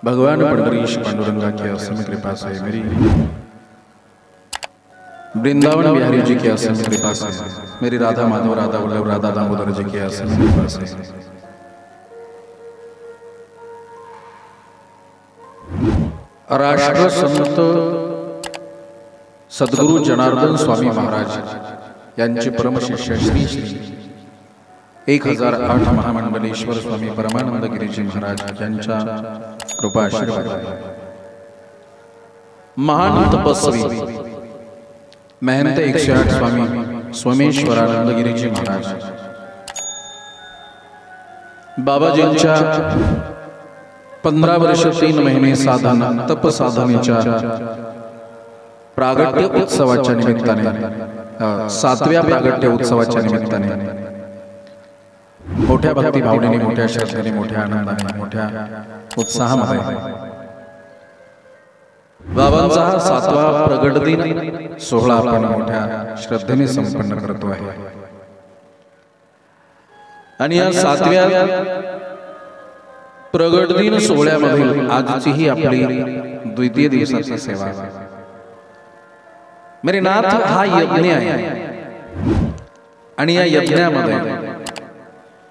भगवान पंडरीश पांडुरंगा की असीम कृपा से, मेरी वृंदावन बिहारी जी की असीम कृपा से, मेरी राधा माधव राधा वल्लभ राधा दामोदर जी की असीम कृपा से, राष्ट्र संत सद्गुरु जनार्दन स्वामी महाराज यांचे परम शिष्य श्री 1008 महामंडलेश्वर स्वामी परमानंद गिरीजी महाराज यांच्या कृपा आशीर्वाद, महान तपस्वी महंत 108 स्वामी सोमेश्वरानंद गिरीजी महाराज बाबाजींच्या 15 वर्ष 3 महिने साधना तप साधनेच्या प्रागट्य उत्सवाच्या निमित्ताने 7व्या प्रागट्य उत्सवाच्या निमित्ताने मोठ्या भक्ती भावनेने, मोठ्या श्रद्धेने, मोठ्या आनंदाने, मोठ्या उत्साहामध्ये बाबांचा हा 7वा प्रगट दिन सोहळा आपण मोठ्या श्रद्धेने संपन्न करतो आहे. आणि या 7व्या प्रगट दिन सोहळ्यामधील आजची ही आपली द्वितीय दिवसाची सेवा. मेरे नाथ हा यज्ञ आहे आणि या यज्ञामध्ये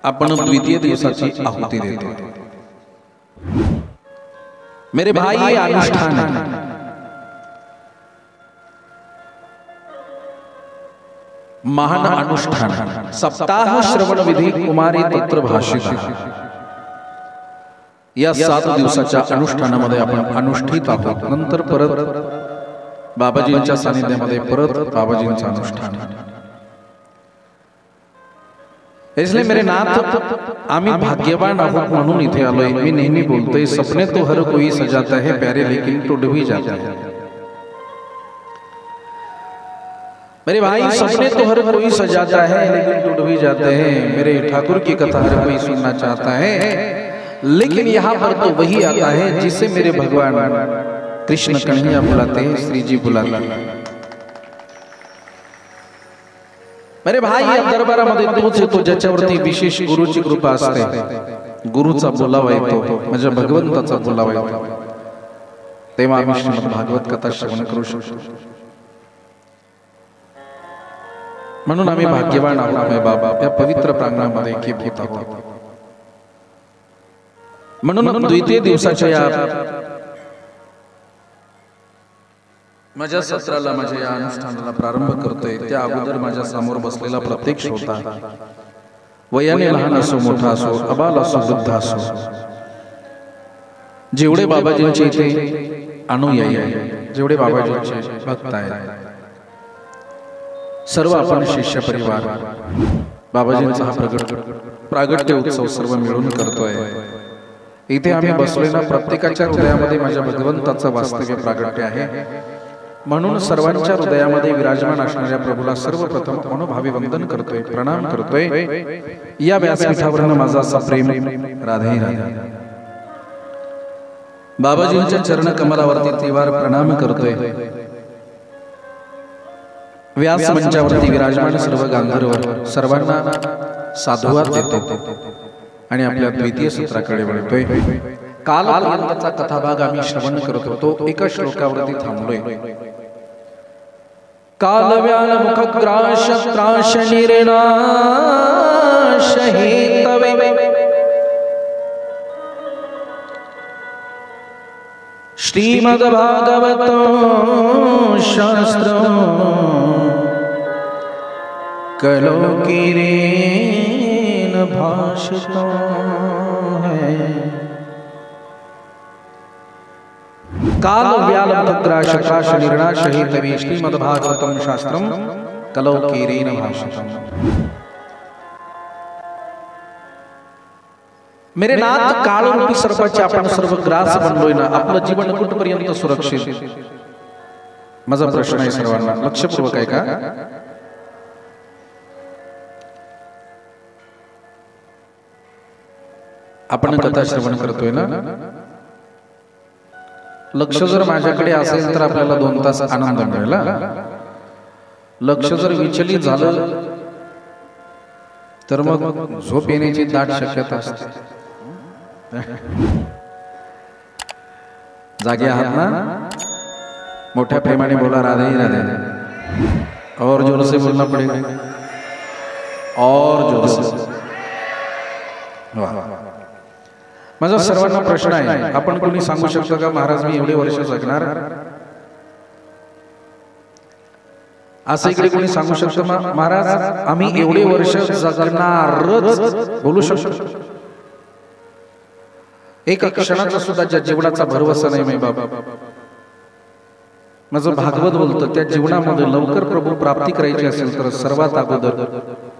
आपण द्वितीय दिवसाची आहुती देतो. मेरे भाई ये अनुष्ठान है. महान अनुष्ठान सप्ताह श्रवण विधी कुमारी तत्र भाषित. या 7 दिवसाच्या अनुष्ठानामध्ये आपण अनुष्ठित आहोत. नंतर परत बाबाजींच्या सानिध्यामध्ये परत बाबाजींचं अनुष्ठान. इसलिए मेरे नाथ आम्ही भाग्यवान आहोत म्हणून इथे आलोय. मी नेहमी बोलतोय, सपने तो हर कोई सजाता है प्यारे, लेकिन टूट भी जाता है. मेरे भाई सपने तो हर कोई सजाता है लेकिन टूट भी जाते हैं. मेरे ठाकुर की कथा हर कोई सुनना चाहता है, लेकिन यहाँ पर तो वही आता है जिसे मेरे भगवान कृष्ण कन्हैया बुलाते हैं, श्री जी बुलाते हैं. मेरे भाई या दरबारामध्ये तोच येतो ज्याच्यावरती विशेष गुरुची कृपा असते. गुरुचा बोलावा येतो, म्हणजे भगवंताचा बोलावा येतो. तेव्हा आम्ही श्रीमद भागवत कथा श्रवण करू शकतो. म्हणून आम्ही भाग्यवान आहोत बाबा या पवित्र प्रांगणामध्ये एकभूत आहोत. म्हणून द्वितीय दिवसाच्या या माझ्या सत्राला, माझ्या या अनुष्ठानाला प्रारंभ करतोय. त्या अगोदर माझ्या समोर बसलेला प्रत्येक श्रोता, वयाने लहान असो मोठा असो, अबाल असो वृद्ध असो, जेवढे बाबाजींचे इथे अनुयायी आहेत, जेवढे बाबाजींचे भक्त आहेत, सर्व आपण शिष्य परिवार बाबाजींचा हा प्रागट्य उत्सव सर्व मिळून करतोय. इथे आम्ही बसलेला प्रत्येकाच्या हृदयामध्ये माझ्या भगवंताचं वास्तव्य प्रागट्य आहे. म्हणून सर्वांच्या हृदयामध्ये विराजमान असणाऱ्या प्रभूला सर्वप्रथम मनोभावे वंदन करतोय, प्रणाम करतोय. या व्यासपीठावरून माझा सप्रेम राधे राधे बाबाजींच्या चरण कमलावरती त्रिवार प्रणाम करतोय. व्यास मंचावरती विराजमान सर्व गांधर्व सर्वांना साधुवाद देतो आणि आपल्या द्वितीय सत्राकडे वळतोय. कालपर्यंतचा कथाभाग आम्ही श्रवण करत होतो. एका श्लोकावरती थांबलोय. कालव्याल मुखग्राश त्राश निर्नाश हेतवे श्रीमद्भागवत शास्त्र कलोकिरेन भाषित है. काल व्याल मुखग्राश त्राश निर्नाश हेतवे श्रीमद्भागवतम शास्त्रम कलोकिरेन भाषितम्. मेरे नाथ काळरूपी सर्पाचे आपण सर्व ग्रास बनलोय ना. आपलं जीवन कुठपर्यंत सुरक्षित? माझा प्रश्न आहे सर्वांना, लक्षपूर्वक आहे का? आपण कथा श्रवण करतोय ना. लक्ष जर माझ्याकडे असेल तर आपल्याला 2 तास आनंद मिळेल. लक्ष जर विचलित झालं तर मग झोप येण्याची दाट शक्यता असते. जागे आहात ना? मोठ्या प्रेमाने बोला राधे राधे. और जोर से बोलना पड़ेगा, और जोर से. माझा सर्वांना प्रश्न आहे, आपण कोणी सांगू शकतो का महाराज मी एवढे वर्ष जगणार? असं इकडे कोणी सांगू शकतो महाराज आम्ही एवढे वर्ष जगणारच बोलू शकतो? एक क्षणाचा सुद्धा ज्या जीवनाचा भरवसा नाही मी बाबा, माझं भागवत बोलतं त्या जीवनामध्ये लवकर प्रभू प्राप्ती करायची असेल तर सर्वात अगोदर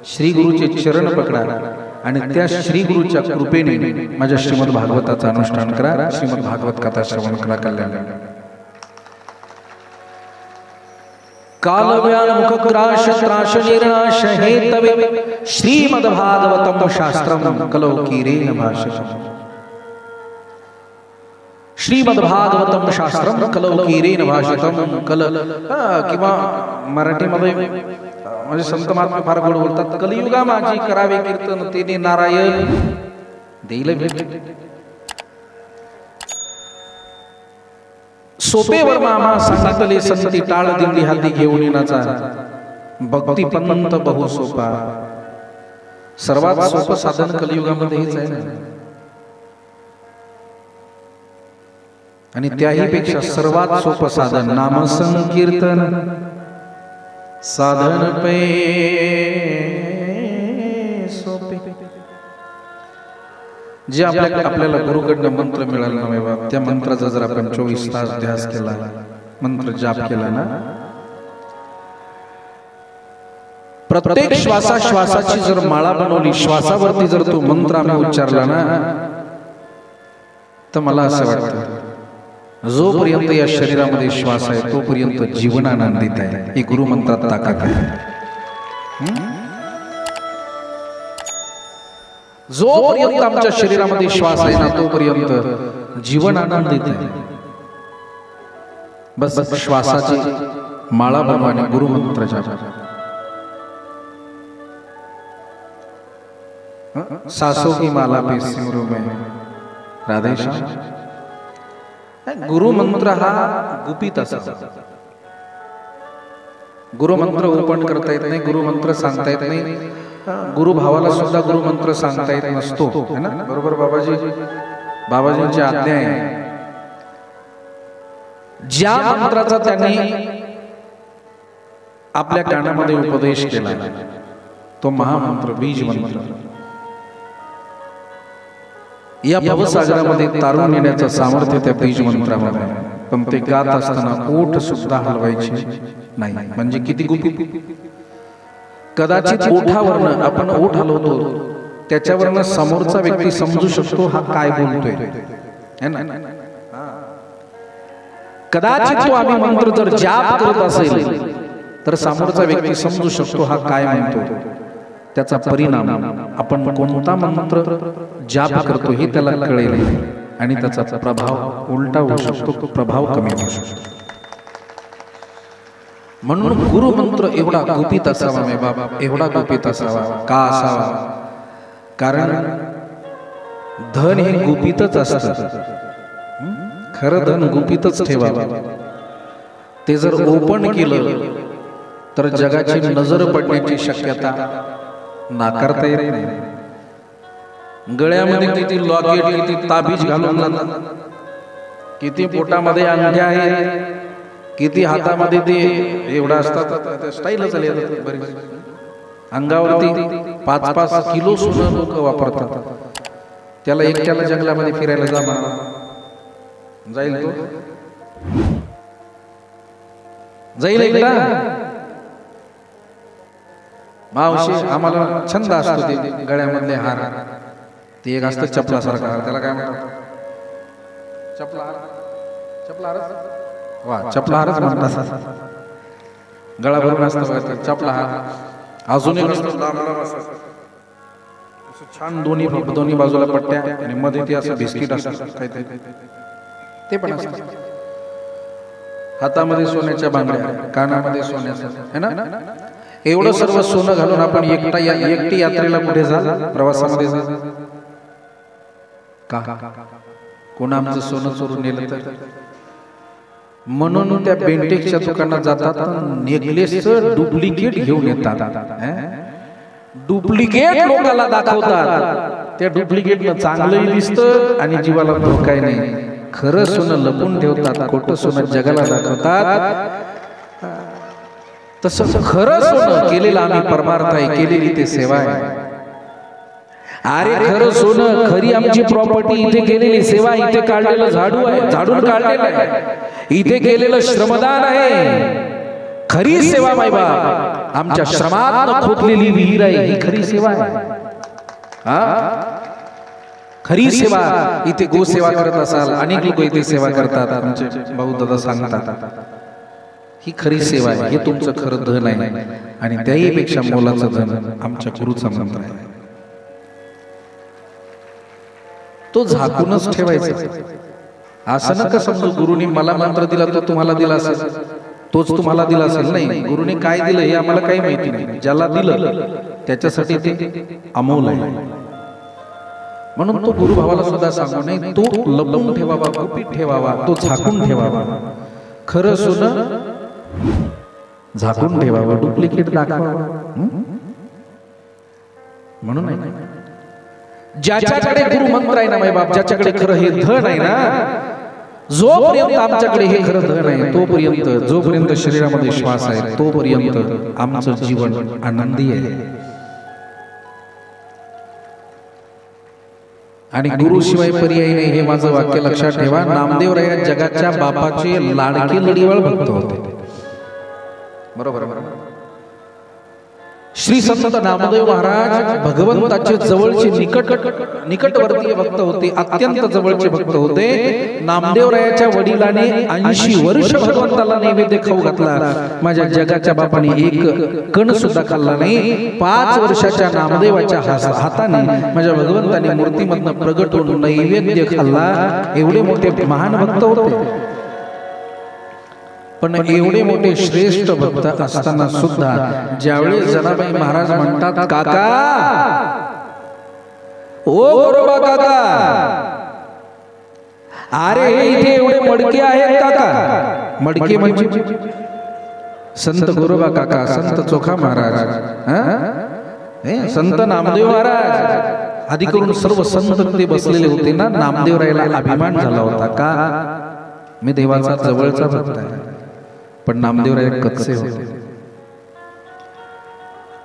श्री गुरुचे चरण पकडा आणि त्या श्री गुरुच्या कृपेने माझ्या श्रीमद भागवताचं अनुष्ठान करा. श्रीमद भागवत कथा श्रवण करा. कल्याण. कालव्यामुख क्राश त्राश निर्नाश हेतवे श्रीमद भागवतम शास्त्रम कलौकीरेण भाषितम्. श्रीमद भागवतम शास्त्रम कलौकीरेण भाषितम्. किंवा मराठीमध्ये म्हणजे संत महात्मा फार गोड बोलतात, कलियुगा माझी करावे कीर्तन तेने नारायण देईल भेट. सोपे वर मामा सांगितले संती टाळ दिंडी हाती घेऊन येण्याचा भक्ती पंत बहु सोपा. सर्वात सोपं साधन कलियुगामध्ये हेच आहे ना. आणि त्याही पेक्षा सर्वात सोपं साधन नाम संकीर्तन. साधन पे सोपे. जे आपल्याला गुरुकडनं मंत्र मिळाला ना बाबा, त्या मंत्राचा जर आपण 24 तास ध्यास केला, मंत्र जाप केला ना, प्रत्येक श्वासाची जर माळा बनवली, श्वासावरती जर तो मंत्र आम्ही उच्चारला ना, तर मला असं वाटतं जोपर्यंत या शरीरामध्ये श्वास आहे तोपर्यंत जीवन आनंदित आहे. ही गुरुमंत्रात ताकद आहे. जोपर्यंत आमच्या शरीरामध्ये श्वास आहे ना तोपर्यंत जीवन आनंदित आहे. बस श्वासाची माळा बनवाने गुरुमंत्राच्या सासों की माला पे सिमरू में राधे श्याम. गुरुमंत्र हा गुपित असा. गुरुमंत्र ओपन करता येत नाही, गुरुमंत्र सांगता येत नाही. गुरु भावाला सुद्धा गुरुमंत्र सांगता येत नसतो, है ना? बरोबर बाबाजींची आज्ञा आहे. ज्या मंत्राचा त्यांनी आपल्या कानामध्ये उपदेश केला तो महामंत्र बीज मंत्र. या भवसागरामध्ये तारून येण्याचं सामर्थ्य त्या बीज मंत्रामध्ये. पण ते गात असताना ओठ सुद्धा हलवायचे नाही. म्हणजे किती गुपित. कदाचित ओठावरनं आपण ओठ हलवतो त्याच्यावरनं समोरचा व्यक्ती समजू शकतो हा काय बोलतोय, है ना? कदाचित तो आम्ही मंत्र जर जाप करत असेल तर समोरचा व्यक्ती समजू शकतो हा काय म्हणतो. त्याचा परिणाम आपण कोणता मंत्र जाप करतो हे त्याला कळेल आणि त्याचा प्रभाव उलटा होऊ शकतो, प्रभाव कमी होऊ शकतो. म्हणून गुरुमंत्र एवढा गुपित असावा मे बाबा, एवढा गुपित असावा. का असावा? कारण धन हे गुपितच असतं. खरं धन गुपितच ठेवावं. ते जर ओपन केलं तर जगाची नजर पडण्याची शक्यता नाकारता येत नाही. गळ्यामध्ये किती लॉकेट, किती ताबीज घालून जातात, किती पोटामध्ये अंगठ्या आहेत, किती हातामध्ये ते एवढा असतात. स्टाईलच आली अंगावरती 5-5 किलो सोनं लोक वापरतात. त्याला एकट्याला जंगलामध्ये फिरायला जा म्हणा, जाईल तो? जाईल एकदा? मावशी आम्हाला छंद असतो ते गळ्यामधले हार. ते एक असतं चपलासारखा हार, त्याला काय म्हणतात? चपलाहार. वा, चपलाहारच म्हणतात. गळा भरून असतं चपलाहार. अजून एक छान दोन्ही बाजूला पट्ट्या आणि मध्ये ते असं बिस्किट असतं काहीतरी, ते पण असतं. हातामध्ये सोन्याच्या बांगड्या, कानामध्ये सोन्याचं, है ना? एवढं सर्व सोनं घालून आपण एकटी यात्रेला कुठे जा, प्रवासामध्ये जा का? कोण आमचं सोनं चोरून नेलं तर म्हणून त्या बेंटेक्सच्या दुकानात जातात, नेकलेस डुप्लिकेट घेऊन येतात, डुप्लिकेट लोकांना दाखवतात, त्या डुप्लिकेटनं चांगलंही दिसतं आणि जीवाला धोकाही नाही. खरं सोनं लपून ठेवतात, खोटं सोनं जगाला दाखवतात. तसं खरं सोनं केलेलं आम्ही परमार्थ आहे, केलेली ते सेवा आहे. अरे खरं सोनं, खरी आमची प्रॉपर्टी, इथे केलेली सेवा, इथे काढलेलं झाडू आहे, झाडून काढलेलं आहे, इथे केलेलं श्रमदान आहे. खरी सेवा मायबाप, आमच्या श्रमात खोदलेली विहीर आहे, ही खरी सेवा आहे. खरी सेवा. इथे गोसेवा करत असाल, अनेक लोक इथे सेवा करतात, आमचे भाऊ दादा सांगतात, ही खरी सेवा आहे, हे तुमचं खरं धन आहे. आणि त्याही पेक्षा मोलाचं धन आमच्या गुरुचा मंत्र आहे, तो झाकूनच ठेवायचा. असं नका समजू गुरुनी मला मंत्र दिला तो तुम्हाला दिला असेल, तोच तुम्हाला दिला असेल. नाही, गुरुनी काय दिलं हे आम्हाला काही माहिती नाही. ज्याला दिलं त्याच्यासाठी ते अमोल आहे. म्हणून तो गुरुभावाला सुद्धा सांगू नये, तो लपून ठेवावा, गुपित ठेवावा, तो झाकून ठेवावा. खरं सोनं झाकून ठेवावं, डुप्लिकेट दाखवावं. म्हणून नाही, ज्याच्याकडे गुरु मंत्र आहे ना माय बाप, ज्याच्याकडे खरं हे धन आहे ना, जोपर्यंत आमच्याकडे हे खरं धन आहे तोपर्यंत, जोपर्यंत शरीरामध्ये श्वास आहे तोपर्यंत आमचं जीवन आनंदी आहे. आणि गुरुशिवाय पर्याय नाही, हे माझं वाक्य लक्षात ठेवा. नामदेवराय या जगाच्या बापाचे लाडके लढीवाळ भक्त होते. बरोबर. श्री संत नामदेव महाराज भगवंताचे जवळचे निकटवर्तीय भक्त होते, अत्यंत जवळचे भक्त होते. नामदेवरायाच्या वडिलांनी 80 वर्ष भगवंताला नैवेद्य खाऊ घातला, माझ्या जगाच्या बापाने एक कण सुद्धा खाल्ला नाही. 5 वर्षाच्या नामदेवाच्या हाताने माझ्या भगवंताने मूर्तीमधनं प्रगट होऊन नैवेद्य खाल्ला. एवढे मोठे महान भक्त होते. पण एवढे मोठे श्रेष्ठ भक्त असताना सुद्धा ज्यावेळी जनाबाई महाराज म्हणतात, काका ओ गोरोबा काका, अरे इथे एवढे मडके आहेत काका. मडके म्हणजे संत गोरोबा काका, संत चोखा महाराज, संत नामदेव महाराज, आधी करून सर्व संत ते बसलेले होते ना. नामदेवरायाला अभिमान झाला होता, का मी देवाचा जवळचा भक्त आहे, पण नामदेवराय कच्चे होते.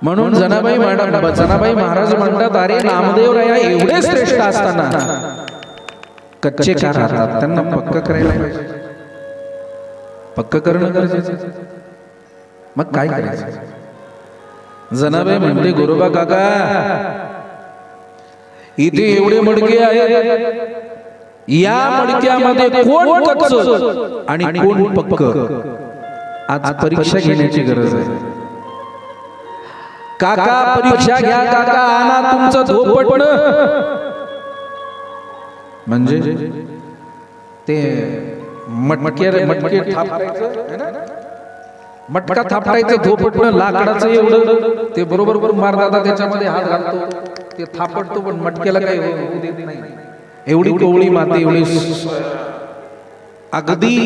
म्हणून जनाबाई महाराज म्हणतात, अरे नामदेवराया एवढे श्रेष्ठ असताना कच्चे का राहतात, त्यांना पक्क करायला पाहिजे. पक्क करणं गरजेचं. मग काय करायचं? जनाबाई म्हणते, गोरोबा काका इथे एवढे मडके आहेत, या मडक्यामध्ये कोण कच्चं आणि कोण पक्क, आज परीक्षा घेण्याची गरज आहे. काका परीक्षा घ्या, काका आणा तुमचं धोपटण. म्हणजे ते मटके मटका थापटायचं धोपटण लाकडाचं एवढं, ते बरोबर मारदादा त्याच्यामध्ये हात घालतो, ते थापटतो, पण मटक्याला काही होऊ देत नाही. एवढी कोवळी माती, एवढी अगदी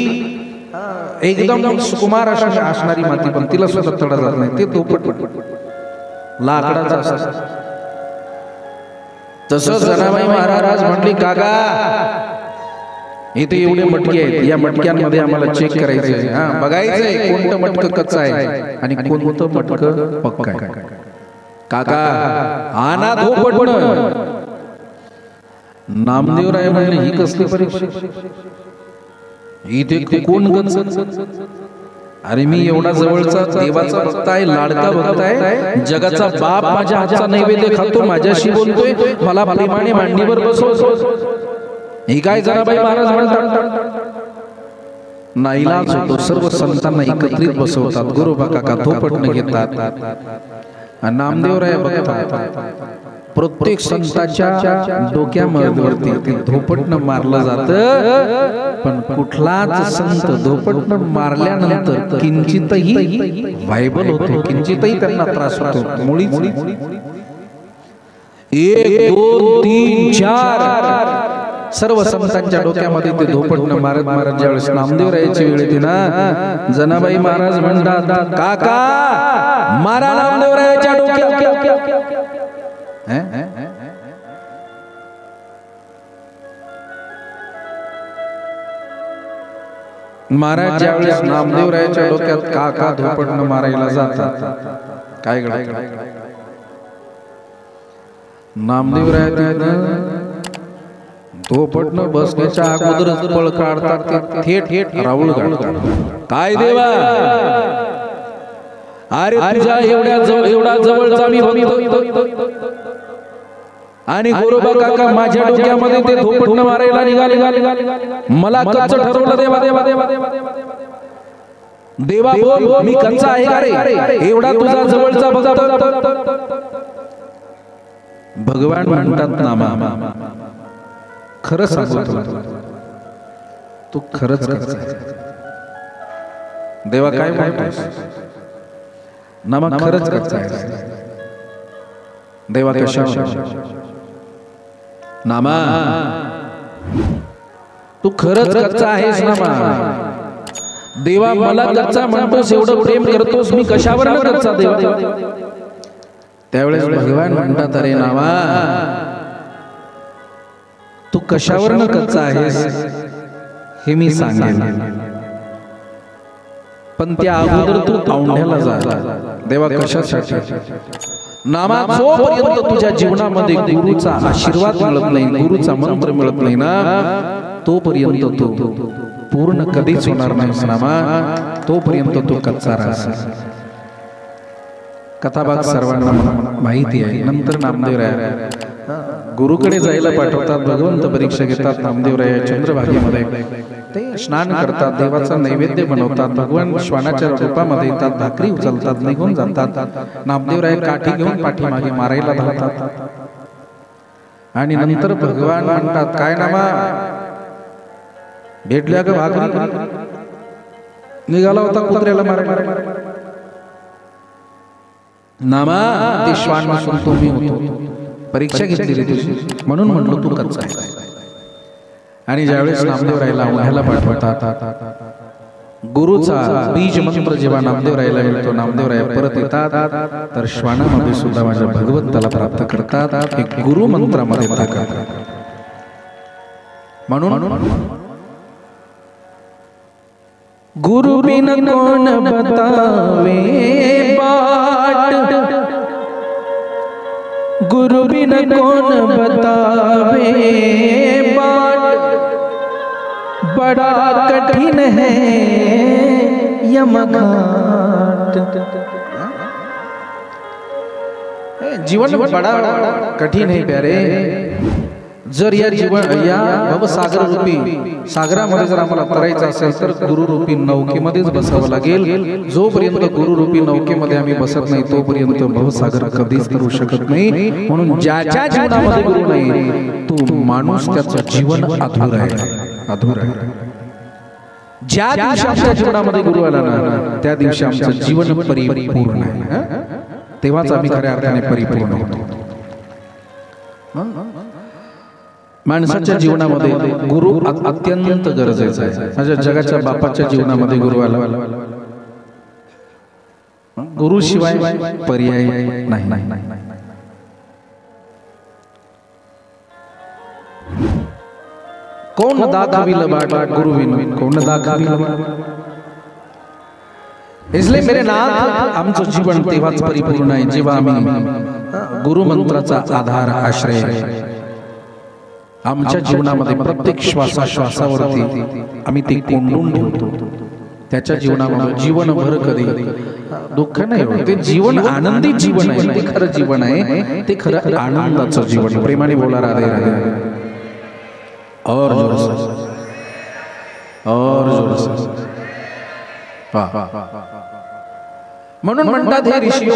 एकदम सुकुमार असणारी माती, पण तिला सुद्धा तडा जात नाही. ते धोपट लाकडाचं असतं. तसंच जनाबाई महाराज म्हटली, काका इथे एवढे मटके आहेत, या मटक्यांमध्ये आम्हाला चेक करायचंय, बघायचंय कोणतं मटकं कच्चं आहे आणि कोणतं मटकं पक्क आहे. काका आणा धोपटण. नामदेवराय म्हणले, ही कसली परीक्षा, इथे कोण गच्च? अरे मी एवढा जवळचा देवाचा भक्त आहे, लाडका भक्त आहे, जगाचा बाप माझ्या हातचा नैवेद्य खातो, माझ्याशी बोलतोय, मला प्रेमाने मांडीवर बसवतो. ही काय जनाबाई महाराज म्हणतात. नाईलाज होतो, सर्व संतांना एकत्रित बसवतात, गोरोबा काका धोपटण घेतात. नामदेवराय बघतात, प्रत्येक संतांच्या डोक्यावरती ते धोपटण मारलं जातं, पण कुठलाच संत धोपटण मारल्यानंतर किंचितही व्हायबल होतो, किंचितही त्यांना त्रास होतो. मुळी 1 2 3 4 सर्व संतांच्या डोक्यामध्ये ते धोपटणं मारत मारत ज्यावेळेस नामदेवरायाची वेळ येते ना, जनाबाई महाराज म्हणतात, काका मारा नामदेवरायाच्या डोक्यात. महाराज ज्यावेळेस नामदेवरायाच्या डोक्यात काका धोपटणं मारायला जातात, काय घडतं? नामदेवरायानं धोपटणं बसण्याच्या अगोदरच पळ काढतात, ते थेट राऊळ काढतात. काय देवा, अरे तुझ्या एवढा जवळचा मी बघतो आणि गोरोबा काका माझ्या डोक्यामध्ये ते धोपटणं मारायला निघाले. मला कच्च ठरवलं देवा देवा देवा देवा बोल, मी कच्चा आहे का रे? एवढा तुझा जवळचा बघतो. भगवान म्हणतात, नामा खरं सांगतो, तू खरंच कच्चा आहे. देवा काय म्हणतोस? नामा खरंच कच्चा आहे. देवा कशावर? नामा तू खरंच कच्चा आहेस नामा. देवा मला कच्चा म्हणतोस, एवढं प्रेम करतोस, मी कशावर कच्चा देवा? त्यावेळेस भगवान म्हणतात, अरे नामा तू कशावर कच्चा आहेस हे मी सांगेन, पण त्या अगोदर तू औंढ्याला जा. देवा कशासाठी? नामा जोपर्यंत तुझ्या जीवनामध्ये गुरुचा आशीर्वाद मिळत नाही, गुरुचा मंत्र मिळत नाही ना, तोपर्यंत तू पूर्ण कधीच होणार नाहीस नामा. तोपर्यंत तू कच्चा राहशील. कथाभाग सर्वांना माहिती आहे. नंतर नामदेवराय गुरुकडे जायला पाठवतात. भगवंत परीक्षा घेतात. नामदेवराय चंद्रभागेमध्ये ते स्नान करतात, देवाचा नैवेद्य बनवतात. भगवान श्वानाच्या रूपामध्ये येतात, भाकरी उचलतात, निघून जातात. नामदेवराय काठी घेऊन पाठीमागे मारायला धावतात. आणि नंतर भगवान म्हणतात, काय नामा भेटल्या का भाकरी? निघाला होता कुत्र्याला मारायला. नामा ते श्वान नसून तो मी होतो. परीक्षा घेतलेली तुझी, म्हणून म्हणलो तू कच्चा आहे. आणि ज्यावेळेस नामदेवरायला औंढ्याला पाठवतात, गुरुचा बीज मंत्र जेव्हा नामदेवरायला मिळतो, नामदेवराय परत येतात, तर श्वानामध्ये सुद्धा माझ्या भगवंताला प्राप्त करतात. एक गुरु मंत्रामध्ये ताकद. म्हणून गुरु बिन कोण बतावे बाट, गुरु बिन कोण बतावे बाट, बड़ा कठिन है यमघाट. जीवन बड़ा कठिन है प्यारे. जर या भवसागर रूपी सागरामध्ये जर आम्हाला तरायचं असेल तर गुरुरूपी नौकेमध्येच बसावं लागेल. जोपर्यंत गुरुरूपी नौकेमध्ये आम्ही बसत नाही तोपर्यंत भवसागर कधीच करू शकत नाही. म्हणून ज्याच्या जीवनामध्ये गुरु नाही तो माणूस त्याचं जीवन अधूर आहे, अधूर आहे. ज्या दिवशी आमच्या जीवनामध्ये गुरु आला ना त्या दिवशी आमचं जीवन परिपूर्ण आहे. तेव्हाच आम्ही खऱ्या अर्थाने परिपूर्ण होतो. माणसाच्या जीवनामध्ये गुरु अत्यंत गरजेचा आहे. माझ्या जगाच्या बापाच्या जीवनामध्ये गुरु आला. गुरु शिवाय पर्याय नाही. कोण दाखविल बाट गुरु विन कोण दाखविल. इसलिए मेरे नाथ आमचं जीवन तेव्हाच परिपूर्ण आहे जेव्हा आम्ही गुरु मंत्राचा आधार आश्रय आमच्या जीवनामध्ये प्रत्येक श्वासाश्वासावरती आम्ही ते कोंडून ठेवतो. त्याच्या जीवनामध्ये जीवनभर कधी दुःख नाही होत. ते जीवन आनंदी जीवन आहे, ते खरं जीवन आहे, ते खरं आनंदाचं जीवन. प्रेमाने बोला राधे राधे. और जोर से, और जोर से. म्हणून म्हणतात हे ऋषी,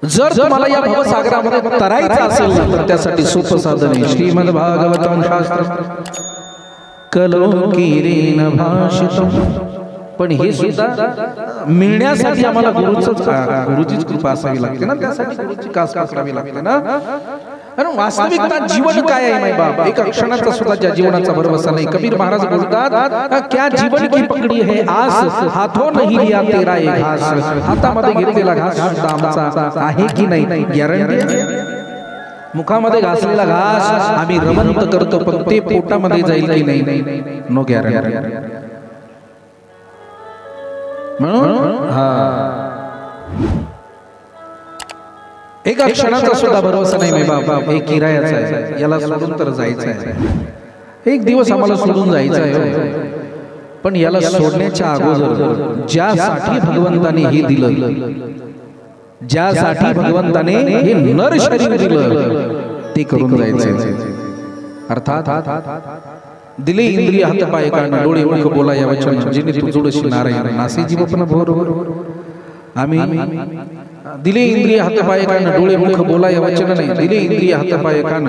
जर तुम्हाला या भवसागरामध्ये तरायचं असेल तर त्यासाठी सोपं साधन आहे श्रीमद भागवतम शास्त्र कलोकीरेन भाषितम. पण हे सुद्धा मिळण्यासाठी आम्हाला गुरुचीच कृपा असावी लागते ना, त्यासाठी गुरुची कास पकडावी लागते ना. कारण वास्तविकता जीवन काय आहे माय बाप, एका क्षणाचा सुद्धा ज्या जीवनाचा भरवसा नाही. कबीर महाराज बोलतात, क्या जीवन की पकडी है आस, हाथों नहीं लिया तेरा एक घास. हातामध्ये घेतलेला घास आमचा आहे की नाही गॅरंटी. मुखामध्ये घासलेला घास आम्ही रमंत करतो, पण ते पोटामध्ये जाईल की नाही नो गॅरंटी. म्हणून एका क्षणाचा सुद्धा भरोसा नाही माय बाप. एक किरायाचा आहे, याला सोडून तर जायचं आहे. एक दिवस आम्हाला सोडून जायचं आहे, पण याला सोडण्याच्या अगोदर ज्यासाठी भगवंताने हे दिलं, ज्यासाठी भगवंताने हे नर शरीर दिलं, ते करून जायचं. अर्थात दिले इंद्रिय हातपाय कान डोळे मुख बोला या वचन, जिने तू जोडशी नारायण नासे जीव पण भोर. आम्ही दिले इंद्रिय हातपाय कान डोळे मुख बोला या वचन नाही, दिले इंद्रिय हातपाय कान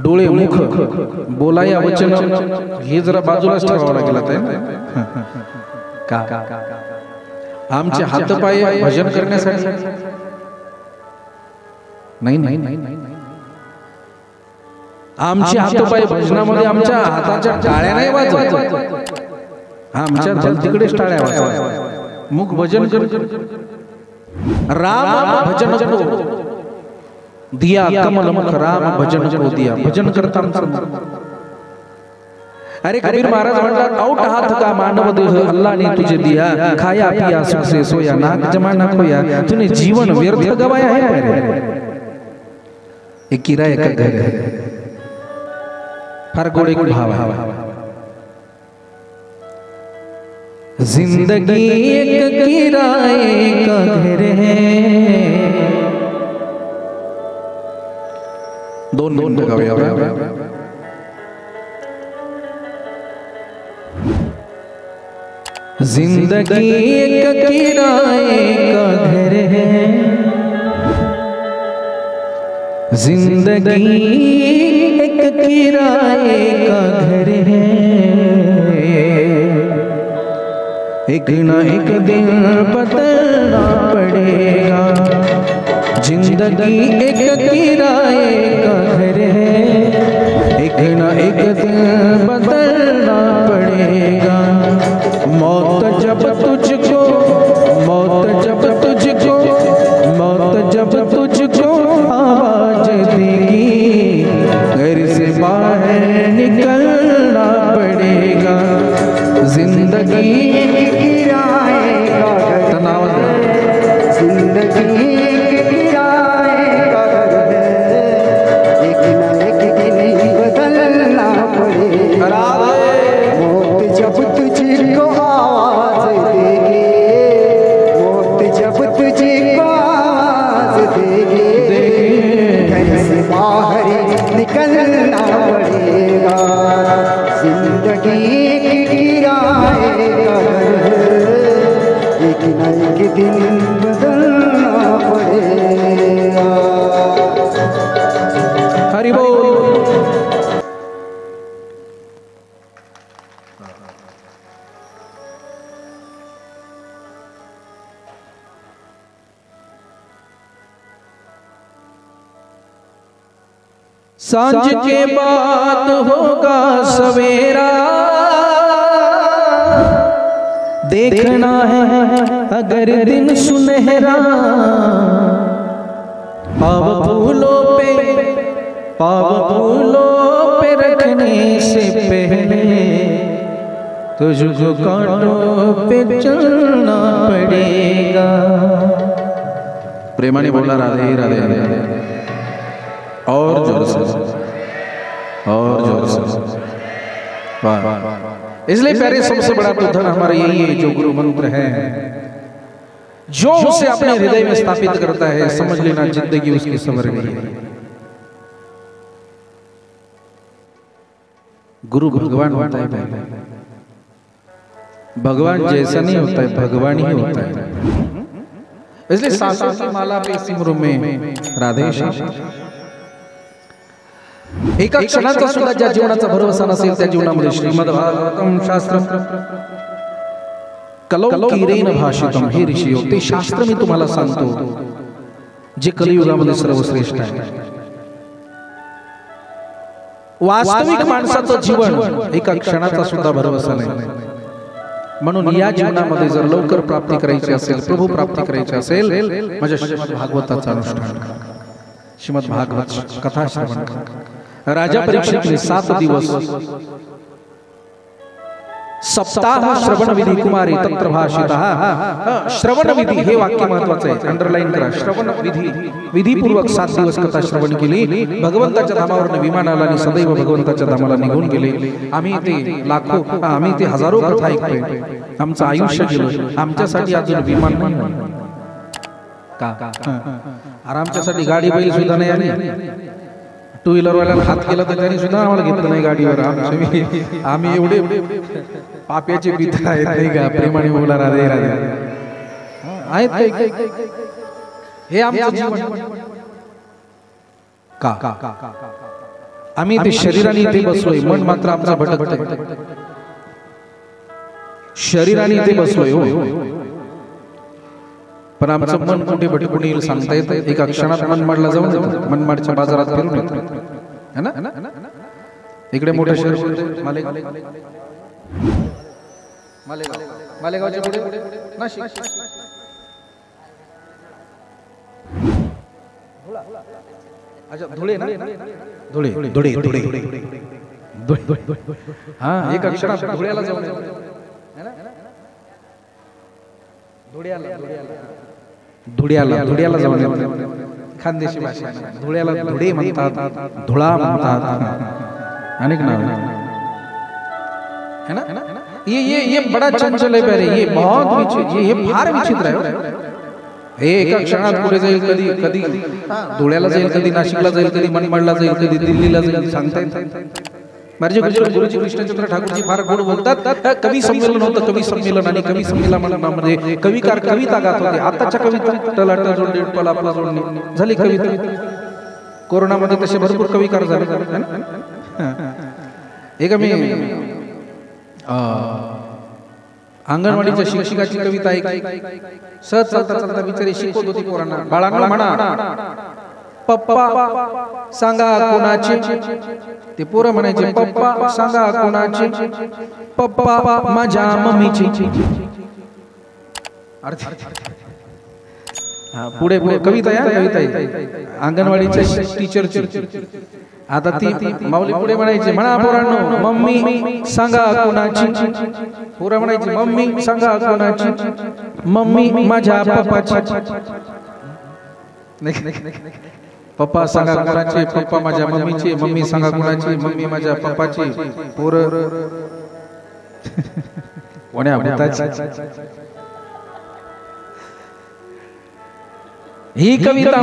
डोळे मुख बोला या वचन, हे जरा बाजूलाच ठेवावं लागेल. का आमचे हातपाय भजन करण्यासाठी नाही. आमचे हातपाय भजनामध्ये आमच्या हाताच्या टाळ्या नाही वाजवत, आमच्या भलतीकडेच टाळ्या वाजवत. मुख भजन राम भजन को दिया कमल मुख, राम भजन को दिया. भजन करता अरे कबीर महाराज म्हणतात, आउट हाथ का मानव देह अल्लाह ने तुझे दिया, खाया पिया सुख से सोया, नाक जमा ना खोया, तूने जीवन व्यर्थ गवाया है. एक किराए का घर है, फार गोडे को भाव है. जिंदगी एक किराए का घर है. दोन गावे जिंदगी एक किराए का घर है, जिंदगी एक किराए का घर है. एक ना एक दिन बदलना पड़ेगा, जिंदगी एक किराए का घर है. एक ना एक दिन बदलना पड़ेगा. मौत जब तुझको, मौत जब तुझको, मौत जब तुझको आवाज देगी, घर से बाहर निकलना पड़ेगा. जिंदगी किराए का तनाव है, जिंदगी किराए का है. एक ना एक दिन बदलना पड़ेगा. मौत जब तुझको आवाज देगी, मौत जब तुझको आवाज देगी, घर से बाहर निकलना पड़ेगा. जिंदगी किराए का घर है, एक न एक दिन बदलना पड़ेगा. हरि बोल. सांझ के बाद होगा सवेरा, देखना है अगर दिन सुनहरा. पाव फूलों पे रखने से पहले तुझको कांटों पे चलना पड़ेगा. प्रेमाने बोला राधे राधे राधे. और जोर से, और जोर से. इसलिए प्यारे सबसे बड़ा धन हमारा यही है, जो गुरु मंत्र है, जो उसे अपने हृदय में स्थापित करता है, समझ लेना जिंदगी उसकी संवर गई है. गुरु भगवान होता है, भगवान जैसा नहीं होता है, भगवान ही होता है. इसलिए सासों की माला पे सिमरू में राधे श्याम. एका क्षणाचा सुद्धा ज्या जीवनाचा भरोसा नसेल, त्या जीवनामध्ये श्रीमद भागवतम शास्त्रम कलौकीरेन भाषितम. हे ऋषियो, ते शास्त्र मी तुम्हाला सांगतो जे कलियुगामध्ये सर्वश्रेष्ठ आहे. वास्तविक माणसाचं जीवन एका क्षणाचा सुद्धा भरवसा नाही. म्हणून या जीवनामध्ये जर लवकर प्राप्ती करायची असेल, प्रभू प्राप्ती करायची असेल, माझ्या श्रीमद भागवताचं अनुष्ठान करा. श्रीमद भागवत कथा श्रवण करा. राजा परीक्षितने 7 दिवस सप्ताह श्रवण विधी कुमारी तत्र भाषितः. श्रवण विधी हे वाक्य महत्वाचं आहे, अंडरलाईन करा. श्रवण विधी, विधीपूर्वक 7 दिवस कथा श्रवण केली. भगवंताच्या धामावरून विमान आला आणि सदैव भगवंताच्या धामाला निघून गेले. आम्ही ते लाखो, आम्ही ते हजारो कथा ऐकतोय. आमचं आयुष्य गेलं, आमच्यासाठी अजून विमान नाही का? अरे आमच्यासाठी गाडी बैल सुद्धा नाही आली. टू व्हीलर वाल्याला हात केला तर त्यांनी सुद्धा आम्हाला घेतलं नाही गाडीवर. आम्ही एवढे पाप्याचे पिता आहेत नाही का? प्रेमाने बोला राधे राधे आहेत. हे आमचं जीवन का? आम्ही ते शरीराने इथे बसलोय, मन मात्र आमचा भटकतोय. शरीराने इथे बसलोय हो, पण आमचं मन कुठे भटकून येईल सांगता येतं. एका क्षणात मनमाडला जाऊन येतं, मनमाडच्या बाजारात फिरून येतं है ना. इकडे मोठं शहर मालेगावच्या पुढे नाशिक, अच्छा धुळे ना, धुळे धुळे धुळे धुळे. हा एका क्षणात धुळ्याला जाऊन धुळ्याला जाऊन खानदेशी भाषा. धुळ्याला धुळे म्हणतात, धुळा म्हणतात, अनेक नाव है ना. ये बड़ा चंचल है प्यारे, ये बहुत विचित्र, ये फार विचित्र है. हे एका क्षणात पुढे जाईल, कधी कधी धुळ्याला जाईल, कधी नाशिकला जाईल, कधी मनमाडला जाईल, कधी दिल्लीला जाईल, सांगता येत. माझे गुरुजी कृष्णचंद्र ठाकूरजी फार गोड बोलतात. कवी संमेलन होतं, कवी संमेलन, आणि कवी संमेलनामध्ये कविकार कविता गात होते. आताच्या कविता तलाटा जोडणे, पलापला जोडणे झाली कविता. कोरोनामध्ये तसे भरपूर कविकार झाले. एक मी अंगणवाडीच्या शिक्षिकाची कविता ऐकली. सहज चालता चालता बिचारी शिकवत होती पोरांना. बाळांनो म्हणा पप्पा सांगा कोणाचे. ते पोरं म्हणायचे पप्पा सांगा कोणाचे, पप्पा माझ्या मम्मीची. पुढे पुढे कविता या कविता अंगणवाडीच्या टीचरची. आता ती माऊली पुढे म्हणायची, म्हणा पोरांनो मम्मी सांगा कोणाची. पोरं म्हणायची मम्मी सांगा कोणाची, मम्मी माझ्या पप्पाची. पप्पा सांगा कोणाचे, पप्पा माझ्या मम्मीचे, मम्मी सांगा कोणाची, मम्मी माझ्या पप्पाची. पोरं कोण्या भूताची. ही कविता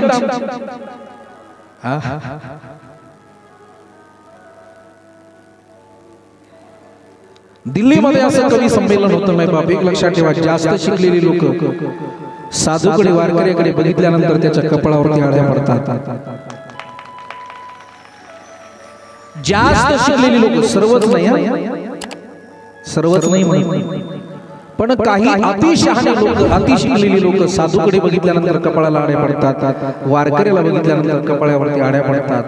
दिल्लीमध्ये असं कवी संमेलन होतं नाही बाप. एक लक्षात ठेवा, जास्त शिकलेली लोक साधूकडे वारकऱ्याकडे बघितल्यानंतर त्याच्या कपाळावरती आळ्या पडतात. जास्त शिकलेली लोक, सर्वच नाही, सर्वच नाही म्हणून, पण काही अतिशहाणे लोक, अतिशिकलेली लोक साधूकडे बघितल्यानंतर कपाळाला आळ्या पडतात, वारकऱ्याला बघितल्यानंतर कपाळावरती आळ्या पडतात.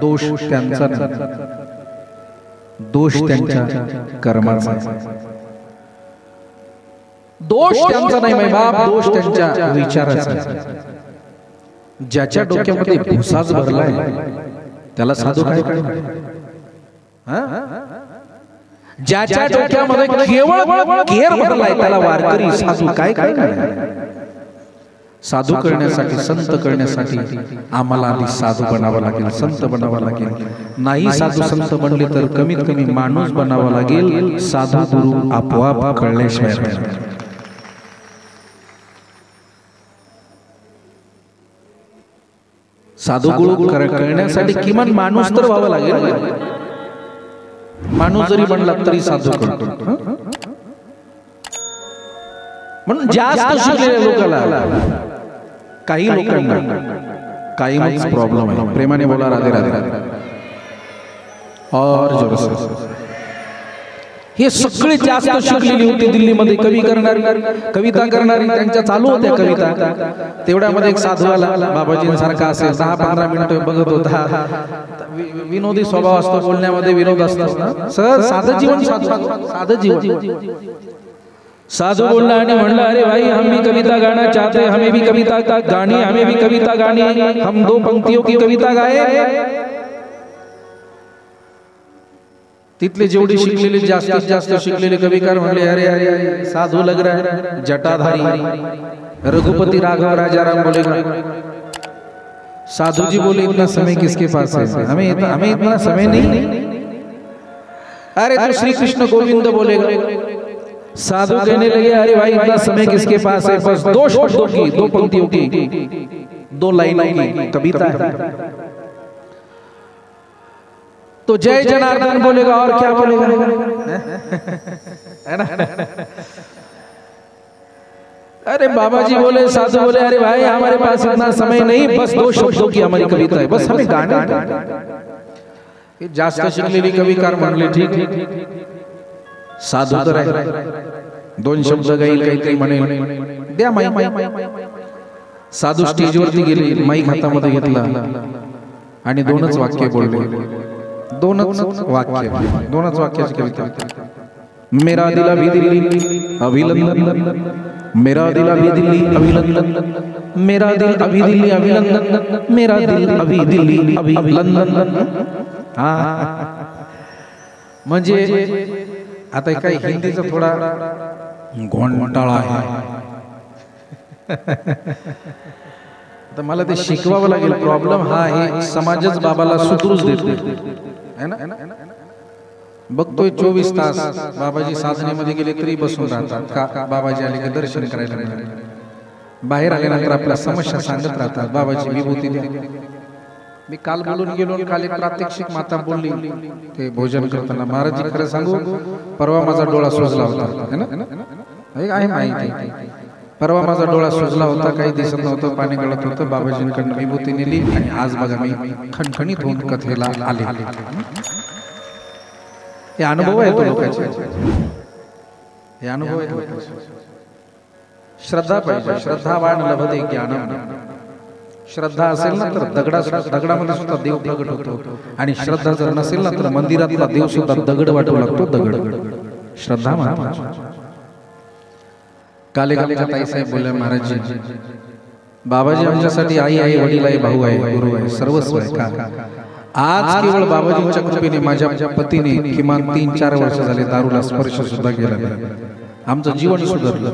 दोष त्यांचा नाही, दोष त्यांच्या कर्माचा. दोष त्यांचा नाही माय बाप, दोष त्यांच्या विचाराचा. ज्याच्या डोक्यामध्ये भुसाच भरलाय त्याला साधू काय करणार. ज्याच्या डोक्यामध्ये केवळ केर भरलाय त्याला वारकरी साधू काय करणार. साधू करण्यासाठी, संत करण्यासाठी आम्हाला आधी साधू बनावं लागेल, संत बनावं लागेल. नाही साधू संत बनले तर कमीत कमी माणूस बनावा लागेल. साधू गुरु आपोआप कळल्याशिवाय. साधू गुरु करण्यासाठी किमान माणूस तर व्हावं लागेल. माणूस जरी बनला तरी साधू करतो. म्हणून जास्त शिकलेल्या लोकांना, काही लोकांना काहीच प्रॉब्लेम आहे. प्रेमाने बोला राधे राधे. और जोरसे. हे सगळे जास्त शिकलेली होती दिल्लीमध्ये. कवी करणारी, कविता करणारी, त्यांच्या चालू होत्या कविता. तेवढ्यामध्ये एक साधू आला, बाबाजींसारखा असेल, 10-15 मिनिटं बघत होता. विनोदी स्वभाव असतो, बोलण्यामध्ये विनोद असतो ना, सर साधं जीवन, साधं जीवन. साधू बोलला आणि म्हणला, अरे भाई हम भी कविता गाना चाहते हैं, हमें भी कविता गानी, हमें भी कविता गानी, हम 2 पंक्तियों की कविता गाए. तिथले जेवढे शिकलेले, जास्तीत जास्त शिकलेले कविकार म्हणले, अरे अरे साधू लग रहा है, जटाधारी. रघुपति राघव राजाराम बोलेगा. साधु जी बोले, इतना समय किसके पास है, हमें इतना समय नहीं. अरे तो श्री कृष्ण गोविंद बोलेगा. साधु कहने लगे, अरे भाई इतना समय किसके पास है, बस 2 शब्दों की, 2 पंक्तियों की, 2 लाइनों की कविता है. तो जय जनार्दन बोलेगा, और क्या बोलेगा, है ना. अरे बाबा जी बोले, साधु बोले, अरे भाई हमारे पास इतना समय नहीं, बस 2 शब्दों की हमारी कविता है, बस हमें गाना. जास्त शिकलेली कविकार म्हणले, ठीक. साधू तर आहे, 2 शब्द गाईल, काहीतरी म्हणेल, द्या माईक. साधू स्टेजवरती गेले, माईक हातामध्ये घेतला आणि 2च वाक्य बोलले. 2च वाक्याची कविता. मेरा दिल अभी दिल्ली अभिनंदन, मेरा दिल अभी दिल्ली अभिनंदन, मेरा दिल अभी दिल्ली अभिनंदन, मेरा दिल अभी दिल्ली अभिनंदन. म्हणजे आता काही हिंदीचा थोडा घोंटाळा आहे, तर मला ते शिकवावं लागेल. प्रॉब्लेम हा आहे, समाजच बाबाला सुधरूच देत है ना. बघतोय 24 तास बाबाजी साधनेमध्ये गेले तरी बसून राहतात. का बाबाजी आले की दर्शन करायला नाही, बाहेर आल्यानंतर आपल्या समस्या सांगत राहतात, बाबाजी विभूती द्या. मी काल बोलून गेलो, काल एक प्रात्यक्षिक माता बोलली ते भोजन करताना, महाराज खरं सांगू, परवा माझा डोळा सुजला होता, है ना, आहे माहिती. परवा माझा डोळा सुजला होता, काही दिसत नव्हतं, पाणी गळत होतं, बाबाजींकडनं विभूती नेली आणि आज बघा मी खणखणीत होऊन कथेला आले. हे अनुभव आहे लोकांचे, हे अनुभव आहे लोकांचे. श्रद्धा पाहिजे, श्रद्धावान लभते ज्ञानम. श्रद्धा असेल ना तर दगडामध्ये सुद्धा देव प्रगट होतो, आणि श्रद्धा जर नसेल ना तर मंदिरातला देव सुद्धा दगड वाटू लागतो. दगड श्रद्धा महत्वाची. काले ताई साहेब बोलले, महाराज बाबाजी आमच्यासाठी आई आहे, वडील आहे, भाऊ आहे, गुरु आहे, सर्वस्व आहे. का आज केवळ बाबाजींच्या कृपेने माझ्या पतीने किमान 3-4 वर्ष झाले दारूला स्पर्श सुद्धा केला नाही. आमचं जीवन सुधारलं.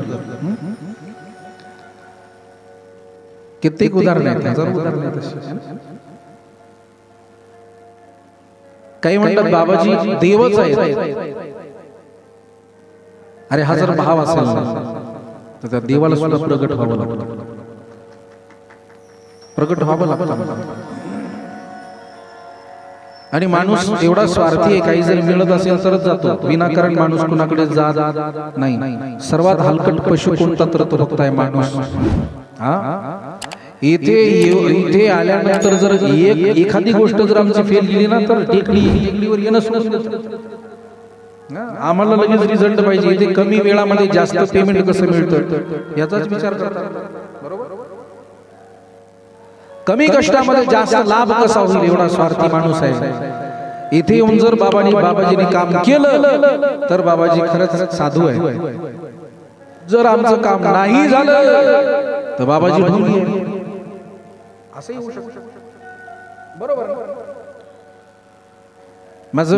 कित्येक उदाहरण आहेत, हजारो उदाहरण आहेत. काही म्हणतात बाबाजी देवच आहेत. अरे हा जर भाव असेल ना तर त्या देवाला सुद्धा प्रगट व्हावं लागतं, प्रगट व्हावं लागतं. आणि माणूस एवढा स्वार्थी आहे, काही जर मिळत असेल तरच जातो, विनाकारण माणूस कुणाकडे जात नाही. सर्वात हलकट पशु कोणता तर तो फक्त आहे माणूस. इथे आल्यानंतर जर एखादी गोष्ट जर आमची फेल गेली ना तर टेकडीवर येणं सोडून देतो. आम्हाला लगेच रिझल्ट पाहिजे. इथे कमी वेळामध्ये जास्त पेमेंट कसं मिळतं याचाच विचार करतात. कमी कष्टामध्ये जास्त लाभ कसा होईल एवढा स्वार्थी माणूस आहे. इथे येऊन जर बाबाजीने काम केलं तर बाबाजी खरंच साधू आहे. जर आमचं काम नाही झालं तर बाबाजी भूमी आहे, असंही होऊ शकतं. बरोबर. माझं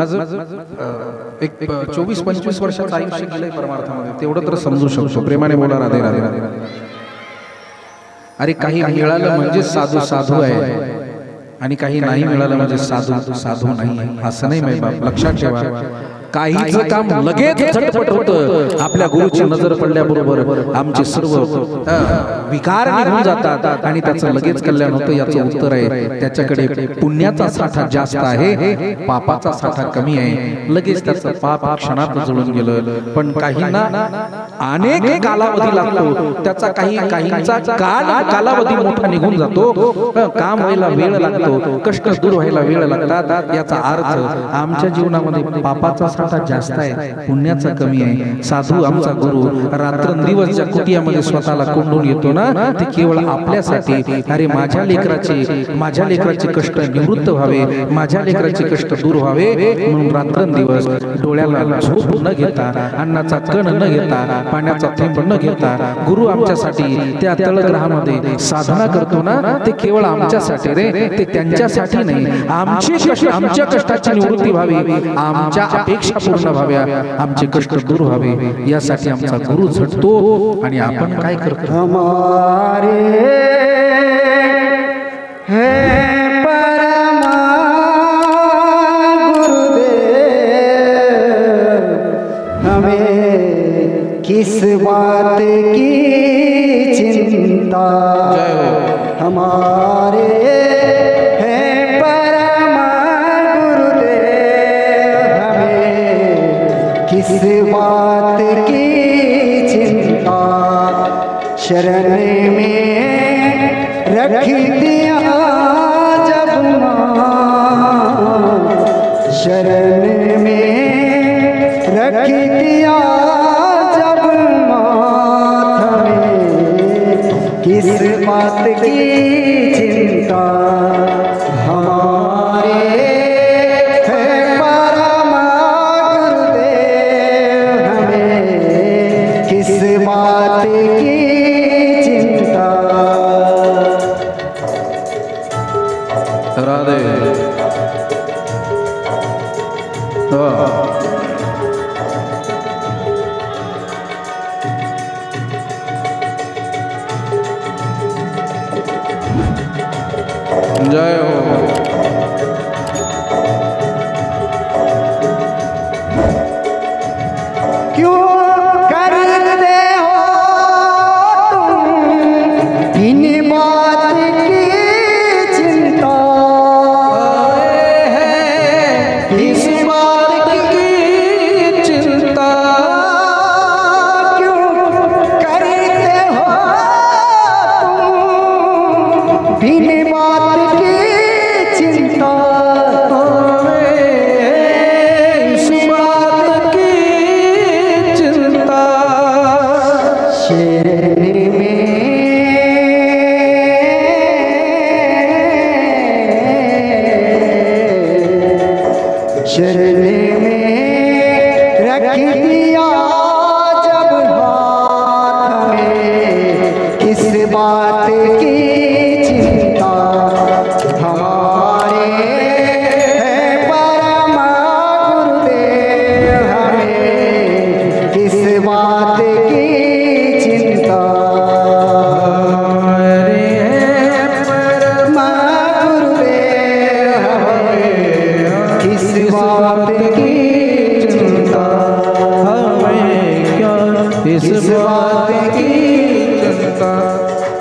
एक 24-25 वर्षाचं आयुष्य गेलंय परमार्थामध्ये, तेवढं तर समजू शकतो. प्रेमाने बोला, राधे राधे राधे. अरे काही मिळालं म्हणजे साधू साधू आहे, आणि काही नाही मिळालं म्हणजे साधू साधू नाही, असं नाही माय बाप. लक्षात ठेवा, काहीच काम लगेच झटपट होतं. आपल्या गुरुची नजर पडल्याबरोबर आमचे सर्व विकार निघून जातात आणि त्याचं लगेच कल्याण होतं. याचं उत्तर आहे त्याच्याकडे पुण्याचा साठा जास्त आहे, पापाचा साठा कमी आहे. लगेच त्याचं पाप क्षणात जळून गेलं. पण काहींना अनेक कालावधी लागतो, त्याचा काहींचा कालावधी मोठा निघून जातो, काम व्हायला वेळ लागतो, कष्ट दूर व्हायला वेळ लागतात। याचा अर्थ आमच्या जीवनामध्ये पापाचा साठा जास्त आहे, पुण्याचा कमी आहे। साधू आमचा गुरु रात्रंदिवस ज्या कुटियामध्ये स्वतःला कोंडून येतो ना, ते केवळ आपल्यासाठी, अरे माझ्या लेकराचे कष्ट निवृत्त व्हावे, माझ्या लेकराचे कष्ट दूर व्हावे म्हणून रात्रंदिवस डोळ्याला झोप न घेता, अन्नाचा कण न घेता, पाण्याचा थेंब न घेता गुरु आमच्यासाठी त्या तळग्रहामध्ये साधना करतो ना, ते केवळ आमच्यासाठी रे, ते त्यांच्यासाठी नाही। आमच्या कष्टाची निवृत्ती व्हावी, आमच्या अपेक्षा पूर्ण व्हाव्या, आमचे कष्ट दूर व्हावे, यासाठी आमचा गुरु झटतो। आणि आपण काय करतो? हमारे है परमा गुरुदेव, हमें किस बात की चिंता। हमारे है परमा गुरुदेव, हमें किस बात की चिंता। शरण में रख दिया जब माँ, शरण में रख दिया जब माँ, हमें किस बात की चिंता। हमारे है परमा गुरुदेव, हमें किस बात की चिंता। राधे जय हो। क्यों करते हो तुम इन बात की चिंता। इस बात की चिंता क्यों करते हो तुम इन बात की चिंता। इस बात की चिंता। शरण में शरण में रख दिया जब हाथ में, किस बात की चिंता। हमारे है परमा गुरुदेव, हमें किस बात की चिंता। हमारे है परमा गुरुदेव, हमें किस बात की चिंता। हमें क्या इस बात की चिंता,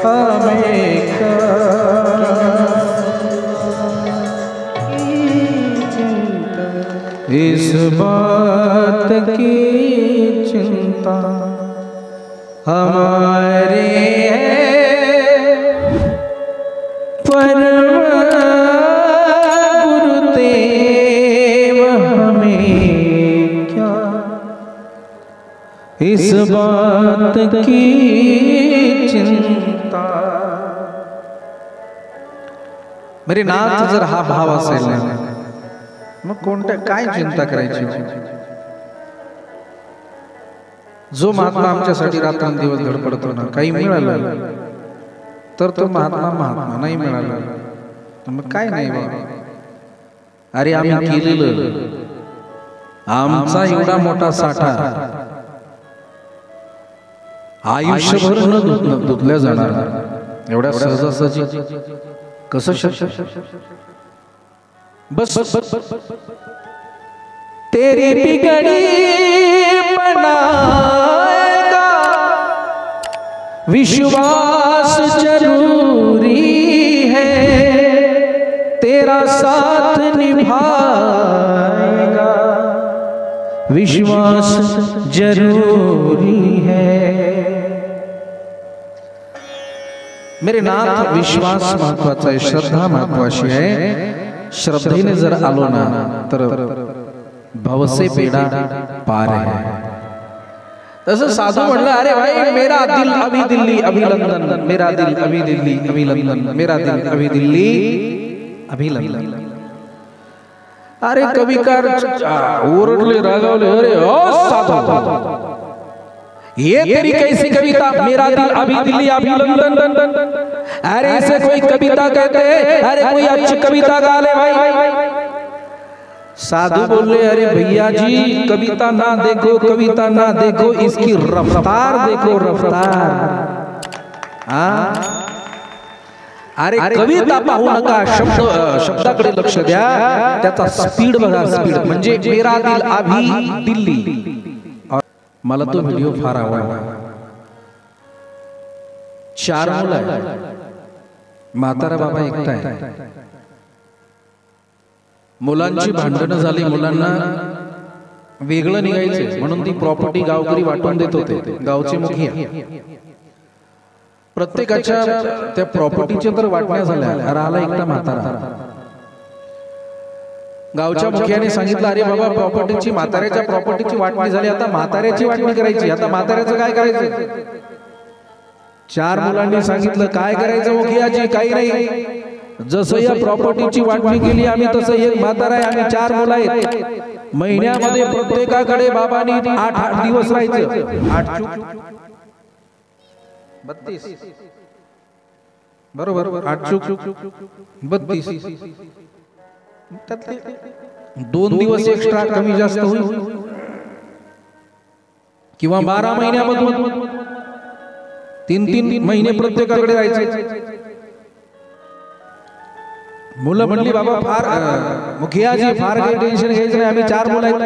हमें क्या इस बात की चिंता। हमारे परम गुरुदेव, हमें क्या इस बात की चिंता। मेरे नाथ जर हा भाव असेल ना, मग कोणत्या काय चिंता करायची? जो महात्मा आमच्यासाठी रात्रंदिवस धडपडतो ना, काही मिळालं तर तो महात्मा नाही मिळाला मग काय नाही बाबा। अरे आम्ही केलेलं, आमचा एवढा मोठा साठा आयुष्यभर न धुतल्या जाणार, एवढ्या सहजासहजी कसं शक्य? बस तेरी बिगड़ी बनाएगा, विश्वास जरूरी है, तेरा साथ निभाएगा, विश्वास जरूरी है। मेरे नाथ विश्वास महत्वाचा आहे, श्रद्धा महत्वाची आहे। श्रद्धेने जर आलो ना तर भवसे बेड़ा पार है। तसं साधू म्हणलं, अरे भाई मेरा दिल अभी दिल्ली अभी लंदन, मेरा दिल अभी दिल्ली अभी लंदन, मेरा दिल अभी दिल्ली अभी लंदन। अरे कविकार ओरडले, रागावले, अरे ओ साधू ये तेरी कैसी कविता, मेरा दिल अभी दिल्ली अभी लंदन। अरे ऐसे कोई कविता कहते हैं? अरे कोई अच्छी कविता गा ले भाई। साधु बोले, अरे भैया जी कविता ना देखो, कविता ना देखो, इसकी रफ्तार देखो, रफ्तार। अरे कविता पाहू नका, शब्दाकडे लक्ष द्या, त्याचा स्पीड बघा, स्पीड म्हणजे मेरा दिल अभी दिल्ली। मला तो व्हिडिओ फार आवडला। 4 मुलं आहेत, म्हातारा बाबा एकटा आहे। मुलांची भांडणं झाली, मुलांना वेगळं निघायचं म्हणून ती प्रॉपर्टी गावकरी वाटून देत होते, गावचे मुखिया। प्रत्येकाच्या त्या प्रॉपर्टीच्या तर वाटण्या झाल्या, राहिला एकटा म्हातारा। गावच्या मुखियाने सांगितलं, अरे बाबा प्रॉपर्टीची, म्हाताऱ्याच्या प्रॉपर्टीची वाटणी झाली, आता म्हाताऱ्याची वाटणी करायची, आता म्हाताऱ्याचं काय करायचं? 4 मुलांनी सांगितलं, काय करायचं मुखियाजी? काही नाही, जसं या प्रॉपर्टीची वाटणी केली आम्ही, तसं एक म्हातारा आहे, आम्ही 4 मुलं आहेत, महिन्यामध्ये प्रत्येकाकडे बाबांनी 8 दिवस राहायचं। 8 32 बरोबर, 8 32, 2 दिवस एक्स्ट्रा कमी जास्त होईल, किंवा 12 महिन्यामधून 3 महिने प्रत्येकाकडे राहायचे। मुलं म्हणली, बाबा फार मुखियाजी फार काही टेन्शन घ्यायचं नाही, आम्ही 4 मुलं आहेत,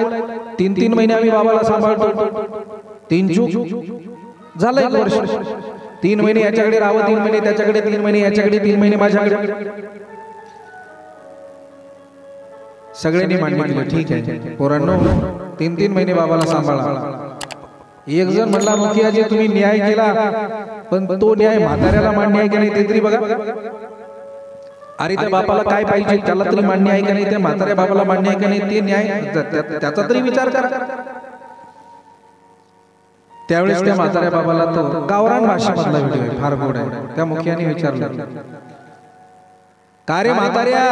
3 महिने आम्ही बाबाला सांभाळतो। 3 चूक झालं, 1 वर्ष, 3 महिने याच्याकडे राहावं, 3 महिने त्याच्याकडे, 3 महिने याच्याकडे, 3 महिने माझ्याकडे। सगळ्यांनी मान्य केलं, ठीक आहे पोरांनो, 3 महिने बाबाला सांभाळा। एक जण म्हणला, मुखियाजी तुम्ही न्याय केला, पण तो न्याय म्हाताऱ्याला मान्य आहे की नाही ते तरी बघा। अरे त्या बापाला काय पाहिजे, त्याला तरी मान्य आहे की नाही, त्या म्हाताऱ्या बाबाला मान्य आहे की नाही, ते न्याय त्याचा तरी विचार करा। त्यावेळेस त्या म्हाताऱ्या बाबाला, तो गावरान भाषेमधला व्हिडिओ आहे, फार गोड आहे, त्या मुखियाने विचारलं, का रे म्हाताऱ्या,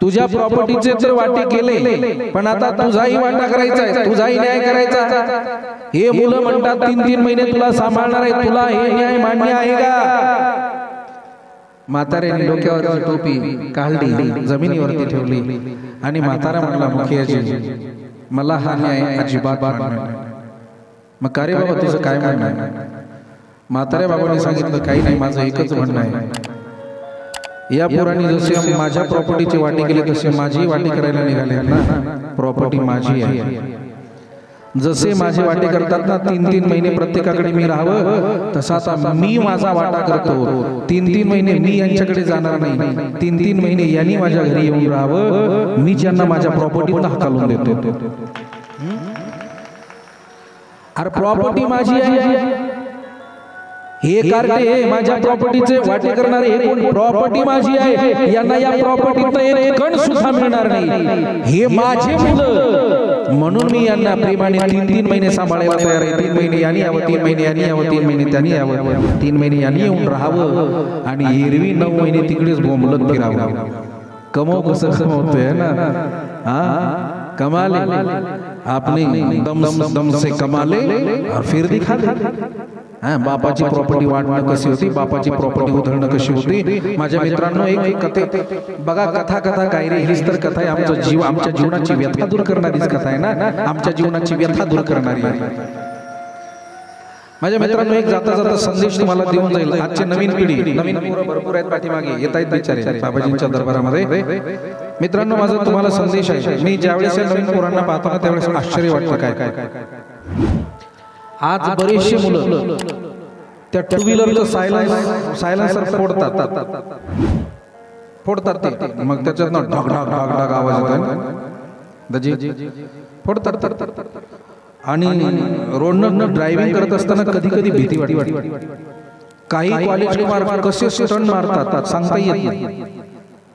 तुझ्या प्रॉपर्टीचे तर वाटे केले, पण आता तुझाही वाटा करायचा आहे, तुझाही न्याय करायचा। हे मुलं म्हणतात 3 महिने तुला सांभाळणार आहे, तुला हे न्याय मान्य आहे का? म्हाताऱ्याने डोक्यावरची टोपी काढली, जमिनीवरती ठेवली आणि म्हातारा म्हणला, मुखियाजी मला हा न्याय अजिबात मान्य नाही। मग का रे बाबा तुझं काय म्हणणं आहे? म्हाताऱ्या बाबांनी सांगितलं, काही नाही, माझं एकच म्हणणं आहे, या पोरांनी जसे माझ्या प्रॉपर्टीची वाटी केली तसे माझी वाटी करायला निघाले ना, प्रॉपर्टी माझी आहे। जसे माझे वाटे करतात ना, 3 महिने प्रत्येकाकडे मी राहावं, तसा आता मी माझा वाटा करतो। 3 महिने मी यांच्याकडे जाणार नाही, 3 महिने यांनी माझ्या घरी येऊन राहावं, मी ज्यांना माझ्या प्रॉपर्टीला हकालून देतो। अरे प्रॉपर्टी माझी आहे, हे कार्टे माझ्या प्रॉपर्टीचे वाटे करणारे, हे कोण? प्रॉपर्टी माझी आहे, यांना या प्रॉपर्टीत एक कण सुद्धा मिळणार नाही, हे माझे मुलं, म्हणून मी यांना प्रेमाने 3 महिने सांभाळायला तयार आहे। 3 महिने यांनी यावं, 3 महिने यांनी यावं, 3 महिने त्यांनी यावं, 3 महिने यांनी येऊन राहावं आणि एरवी 9 महिने तिकडेच बोंबलत फिरावं। कमव कसं कमवतोय ना, हा कमा ले, आपने दम से कमा ले और फिर दिखा दे। बापाची प्रॉपर्टी वाढणं कशी होती, बापाची प्रॉपर्टी उधळणं कशी होती। माझ्या मित्रांनो, एक कथे बघा, कथा काय रे, हीच तर कथा आहे, आमच्या जीवनाची व्यथा दूर करणारीच कथा आहे ना, आमच्या जीवनाची व्यथा दूर करणारी आहे। माझ्या मित्रांनो, एक जाता जाता संदेश तुम्हाला देऊन जाईल। आजची नवीन पिढी, नवीन पोरं भरपूर आहेत, पाठीमागे येत आहेत बिचारे बाबाजींच्या दरबारामध्ये। मित्रांनो, माझा तुम्हाला संदेश आहे, मी ज्यावेळेस नवीन पोरांना पाहतो ना, त्यावेळेस आश्चर्य वाटतं काय आज बरेचसे मुलं त्या 2 व्हीलरचं सायलेन्सर फोडतात ते, मग त्याच्यातनं ढग ढग ढग ढग आवाज येतो। दजी फोडतात. आणि रोडनं ड्रायव्हिंग करत असताना कधी कधी भीती वाटते. काही कॉलेज कुमार कसे स्टंट मारतात सांगता येत नाही.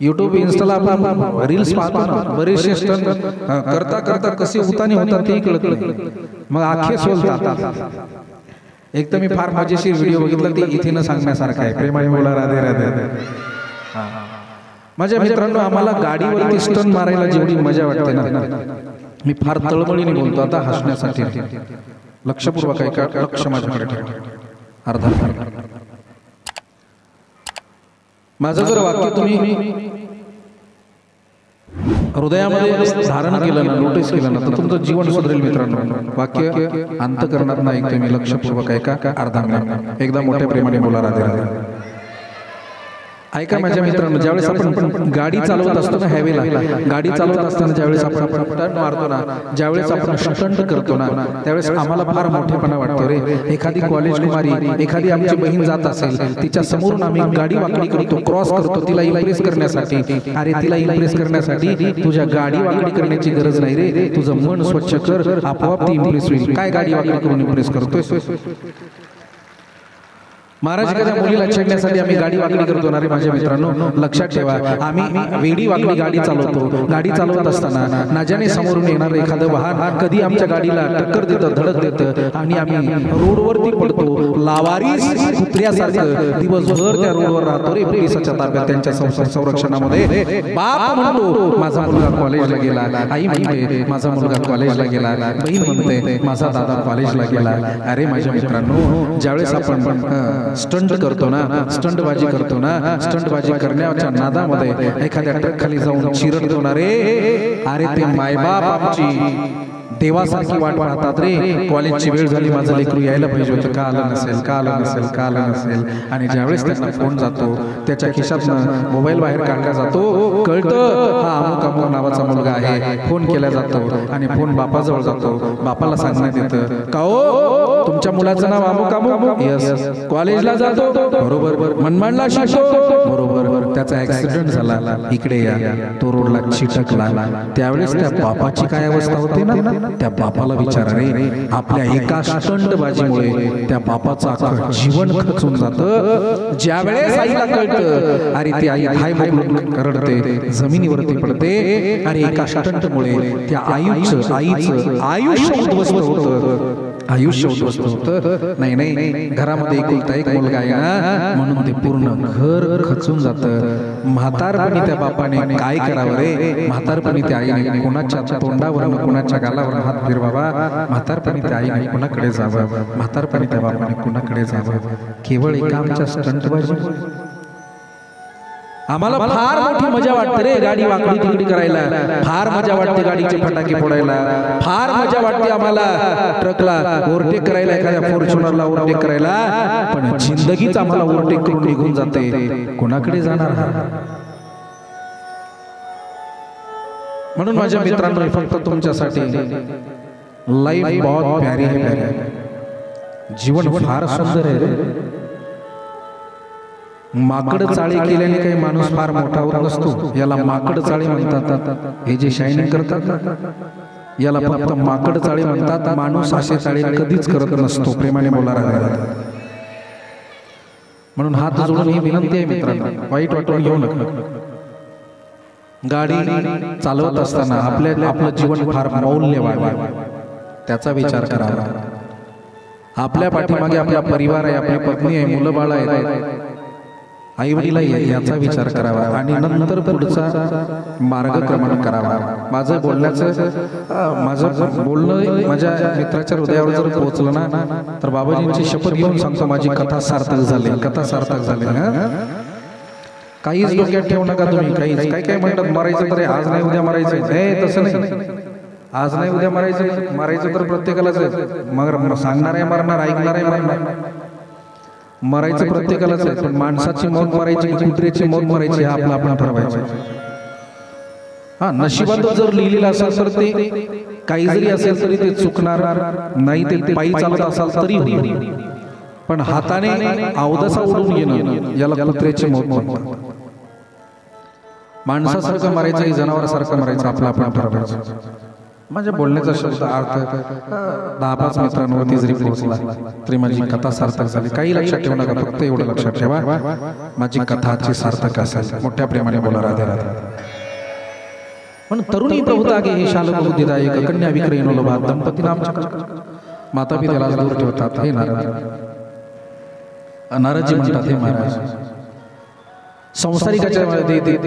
युट्यूब इन्स्टाला आपण रील्स पाहतो ना, बरेचसे स्टंट करता करता कसे उताने होतात ते कळत नाही, मग आखे सोलतात. एक तर मी फार मजेशीर व्हिडिओ बघितला, ते इथे न सांगण्यासारखा आहे. प्रेमाने बोला राधे राधे. माझ्या मित्रांनो, आम्हाला गाडीवरती स्टंट मारायला जेवढी मजा वाटते ना, मी फार तळमळीने बोलतो आता हसण्यासाठी. लक्षपूर्वक आहे का? लक्ष माझ्याकडे ठेवा. अर्धा माझं जर वाक्य तुम्ही हृदयामध्ये धारण केलं ना, नोटीस केलं ना, तर तुमचं जीवन सुधरेल मित्रांनो. वाक्य अंतःकरणात नाही, तुम्ही लक्षपूर्वक ऐका. अर्धा मिनिट एकदा मोठ्या प्रेमाने बोला राधे राधे. ऐका माझ्या मित्रांनो, ज्यावेळेस आपण गाडी चालवत असतो ना, हायवेला गाडी चालवत असताना ज्यावेळेस आपण टर्न मारतो ना, ज्यावेळेस आपण स्टंट करतो ना, त्यावेळेस आम्हाला फार मोठेपणा वाटतो रे. एखादी कॉलेज कुमारी, एखादी आमची बहीण जात असेल, तिच्या समोरून आम्ही गाडी वाकडी करतो, क्रॉस करतो, तिला इम्प्रेस करण्यासाठी. अरे तिला इम्प्रेस करण्यासाठी तुझ्या गाडी वाकडी करण्याची गरज नाही रे, तुझं मन स्वच्छ कर, आपोआप ती इम्प्रेस होईल. काय गाडी वाकडी करून इम्प्रेस करतोय? महाराजाच्या मुलीला छेडण्यासाठी आम्ही गाडी वाकडी करतो ना रे माझ्या मित्रांनो. लक्षात ठेवा, आम्ही वेडी वाकडी गाडी चालवतो. गाडी चालवत असताना नाजाने समोरून येणारं एखादं वाहन कधी आमच्या गाडीला टक्कर देतं, धडक देतं, आणि आम्ही रोडवरती पडतो. लावारीस कुत्र्यासारखं दिवसभर त्या रोडवर राहतो रे, पोलिसाच्या ताब्यात, त्यांच्या संरक्षणामध्ये. बाप म्हणतो माझा मुलगा कॉलेजला गेला, आई म्हणते माझा मुलगा कॉलेजला गेला, बहीण म्हणते माझा दादा कॉलेजला गेला. अरे माझ्या मित्रांनो, ज्यावेळेस आपण स्टंट करतो ना, स्टंटबाजी करतो ना, स्टंटबाजी करण्याच्या नादामध्ये एखाद्या ट्रक खाली जाऊन चिरडतो ना रे, अरे ते मायबाप आमची देवासारखी वाट पाहतात रे. कॉलेजची वेळ झाली, माझं लेकरू यायला पाहिजे होतं, का आलं नसेल, का आलं नसेल, का आलं नसेल. आणि ज्यावेळेस त्यांना फोन जातो, त्याच्या खिशात मोबाईल बाहेर काढला जातो, कळतं हा अमुक अमुक नावाचा मुलगा आहे. फोन केला जातो आणि फोन बापाजवळ जातो. बापाला सांगण्यात येतं, का हो तुमच्या मुलाचं नाव अमुक अमुक, यस, कॉलेजला जातो, बरोबर, मनमाडला शिकतो, बरोबर, त्याचा ऍक्सिडेंट झाला, इकडे या, तो रोडला चिटकला. त्यावेळेस त्या बापाची काय अवस्था होते ना, त्या बापाला विचारा रे. आपल्या एका स्टंटबाजीमुळे त्या बापाचं अख्खं जीवन खचून जातं. ज्यावेळेस आईला कळतं, अरे ती आई हाय म्हणून रडते, जमिनीवरती पडते. अरे एका स्टंटमुळे त्या आईचं आयुष्य उद्ध्वस्त होतं, आयुष्य उद्ध्वस्त होतं. नाही नाही, घरामध्ये एकुलता एक मुलगा आहे ना, म्हणून ते पूर्ण घर खचून जातं. म्हातारपणी त्या बापाने काय करावं रे? म्हातारपणी त्या आईने कोणाच्या तोंडावर, कोणाच्या गालावर हात फिरवावा. म्हातारपणी त्या आईने कोणाकडे जावं, म्हातारपणी त्या बापाने कोणाकडे जावं. केवळ एका आमच्या स्टंटबाजी आम्हाला फार मोठी मजा वाटते रे गाडी वाकडी तिकडी करायला. फार मजा वाटते गाडीचे फटाके फोडायला. फार मजा वाटते आम्हाला ट्रकला ओव्हरटेक करायला, एखाद्या फॉर्च्युनरला ओव्हरटेक करायला. पण जिंदगीच आम्हाला ओव्हरटेक करून निघून जाते. कोणाकडे जाणार? म्हणून माझ्या मित्रांनो, फक्त तुमच्यासाठी लाईफ बहुत प्यारी है, प्यारी, जीवन फार सुंदर आहे रे. माकड चाळी केल्याने काही माणूस फार मोठा होत नसतो. याला माकड चाळी म्हणतात. हे जे शायनिंग करतात ना, याला फक्त माकड चाळी म्हणतात. माणूस असे चाळी कधीच करत नसतो. प्रेमाने बोला राहणार. म्हणून हात जोडून ही विनंती आहे मित्रांनो, वाईट वाटून घेऊ नका. गाडी चालवत असताना आपलं जीवन फार मौल्यवान आहे, त्याचा विचार करावा. आपल्या पाठीमागे आपला परिवार आहे, आपली पत्नी आहे, मुलं बाळ आहेत, आई वडील आहे, याचा विचार करावा. आणि नंतर पुढचा मार्गक्रमण करावा. माझं बोलणं माझ्या मित्राच्या हृदयावर जर पोहोचलं ना, तर बाबाजींची शपथ घेऊन सांगतो, माझी कथा सार्थक झाली, कथा सार्थक झाली. काहीच डोक्यात ठेवू नका तुम्ही. काहीच काय म्हणतात, मरायचं तर आज नाही उद्या मरायचं. नाही, तसं नाही. आज नाही उद्या मरायचं. मरायचं तर प्रत्येकालाच आहे. मग सांगणार आहे मरणार, ऐकणार आहे मरणार. मरायचं प्रत्येकालाच आहे. पण माणसाची मौत मरायची, कुत्र्याची मौत मरायची, हा आपला आपण ठरवायचं. हा, नशिबात जर लिहिलेलं असेल तर ते काही जरी असेल तरी ते चुकणार नाही. ते पायी चालत असाल तरी होईल. पण हाताने अवदसा उडून घेणं, याला कुत्र्याची मौत म्हणतात. माणसासारखं मरायचं की जनावरासारखं मरायचं आपलं आपण ठरवायचं. माझ्या बोलण्याचा शब्द अर्थ 10-5 मित्रांवरती जरी पोहोचला तरी माझी कथा सार्थक झाली. काही लक्षात ठेवू नका, फक्त एवढं लक्षात ठेवा, माझी कथाची सार्थक असेल. मोठ्या प्रेमाने बोला राधे राधे. पण तरुणी प्रभुतागे हे शालक बुद्धिदायक कन्या विक्रयीनो लोभात दंपती नाम माता पित्याला दूर ठेवतात. हे नारदजी म्हणतात, हे महाराज संसारिकाच्या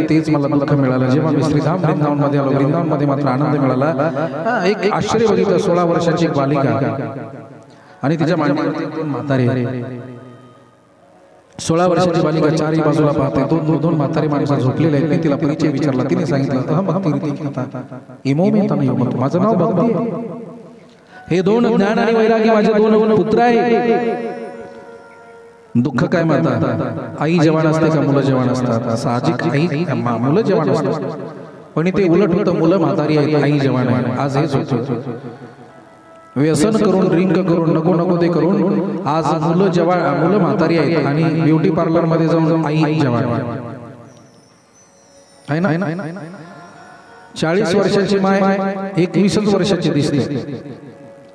तेच मला दुःख मिळालं. जेव्हा मी श्रीधाम वृंदावन मध्ये आलो, वृंदावन मध्ये मात्र आनंद मिळाला. एक आश्चर्य बघितलं. 16 वर्षाची एक बालिका आणि तिच्या मांडीवरती 2 म्हातारे. 16 वर्षाची बालिका चारही बाजूला पाहते. दोन म्हातारे माणसं झोपलेले आहेत. मी तिला परिचय विचारला. तिने सांगितलं, अहं भक्ती रीती कथा इमो मे तनयो भक्ती. माझं नाव भक्ती आहे. हे 2 ज्ञान आणि वैरागी माझे 2 पुत्र आहेत. दुःख काय म्हणतात, आई जवान असते का मुलं जवान असतात. साहजिक आई मुलं जवान असतात, पण ते उलट होतं. मुलं म्हातारी आहेत, आई जवान आहे. आज हेच होतं. व्यसन करून ड्रिंक करून नको ते करून आज मुलं म्हातारी आहेत आणि ब्युटी पार्लर मध्ये जाऊन आई जवान आहे ना. 40 वर्षाची माय 21 वर्षाची दिसते.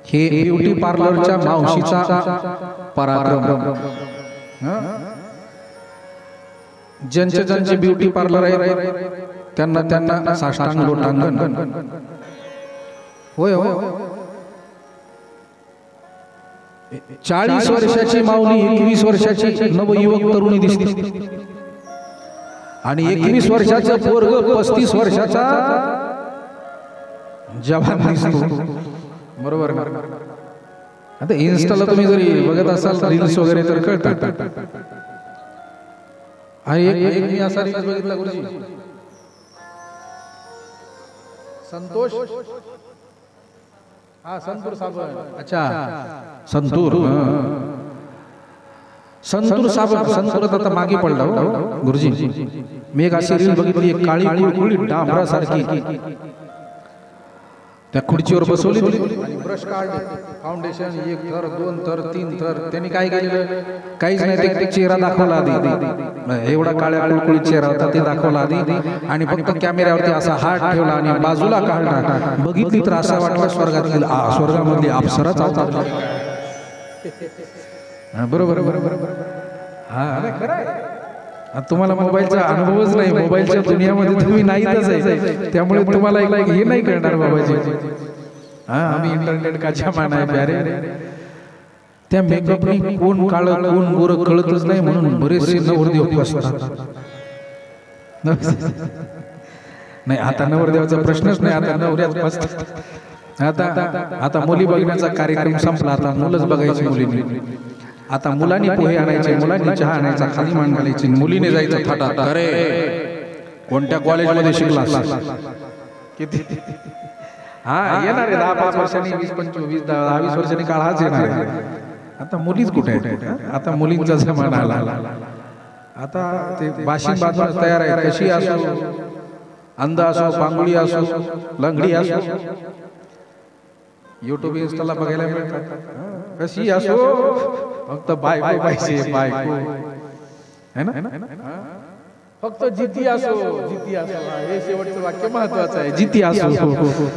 हे ब्युटी पार्लरच्या मावशीचा पराक्रम. ज्यांचे ब्युटी पार्लर आहे त्यांना साष्टांग लोटांगण. होय हो. 40 वर्षाची माऊली 21 वर्षाची नवयुवक तरुणी दिसते आणि 21 वर्षाचा पोरग 35 वर्षाचा जवान दिसतो. बरोबर. आता इन्स्टाला तुम्ही जरी बघत असाल रील्स वगैरे तर कळतात. एक मी असा रील्स बघितला गुरुजी, संतोष संतूर साबण. अच्छा, संतूर साबण. संतूर आता मागे पडला गुरुजी. मी एक अशी रील बघितली, एक काळी कुळकुळी डांबरासारखी त्या खुर्चीवर बसवली आणि ब्रश काढले, फाउंडेशन 1 थर 2 थर 3 थर. त्यांनी काय केलेलं, काहीच नाही, ते चेहरा दाखवला आधी. एवढा काळ्या कुळकुळीत चेहरा होता, ते दाखवला आधी आणि फक्त कॅमेऱ्यावरती असा हात ठेवला आणि बाजूला काढला. बघितली तर असं वाटलं स्वर्गामधली अप्सराच होता. बरोबर बरोबर. हा खरं आहे. तुम्हाला मोबाईलचा अनुभवच नाही, मोबाईलच्या दुनियामध्ये तुम्ही नाहीतच आहे, त्यामुळे तुम्हाला हे नाही कळणार बाबाजी. आम्ही इंटरनेट का जमाना आहे प्यारे. त्या मेकअपनी कोण काळं कोण गोरं कळतच नाही, म्हणून बरेचसे नवरदेव फसतात. नाही, आता नवरदेवाचा प्रश्नच नाही, आता नवऱ्यात फसतात. आता मुली बघण्याचा कार्यक्रम संपला, आता मुलंच बघायची मुलींनी. आता मुलांनी पोहे आणायचे, मुलांनी चहा आणायचा, खाली मान घालायची, मुलीने जायचं थाटात. अरे कोणत्या कॉलेजमध्ये शिकला किती? हा येणार आहे 10-5 वर्षांनी, 20-25 10-20 वर्षांनी काळ हाच येणार आहे. आता मुलीच कुठे आहेत? आता मुलींचा जमाना आला. आता ते बाशिंग बाजूला तयार आहे. कशी असो, अंध असो, पांगुळी असो, लंगडी असो, युट्यूब इन्स्टाला बघायला मिळतात. कशी असो, फक्त बायको पाहिजे, बायको है ना. फक्त जिती असो, जिती असो, हे शेवटचं वाक्य महत्वाचं आहे. जिती असो,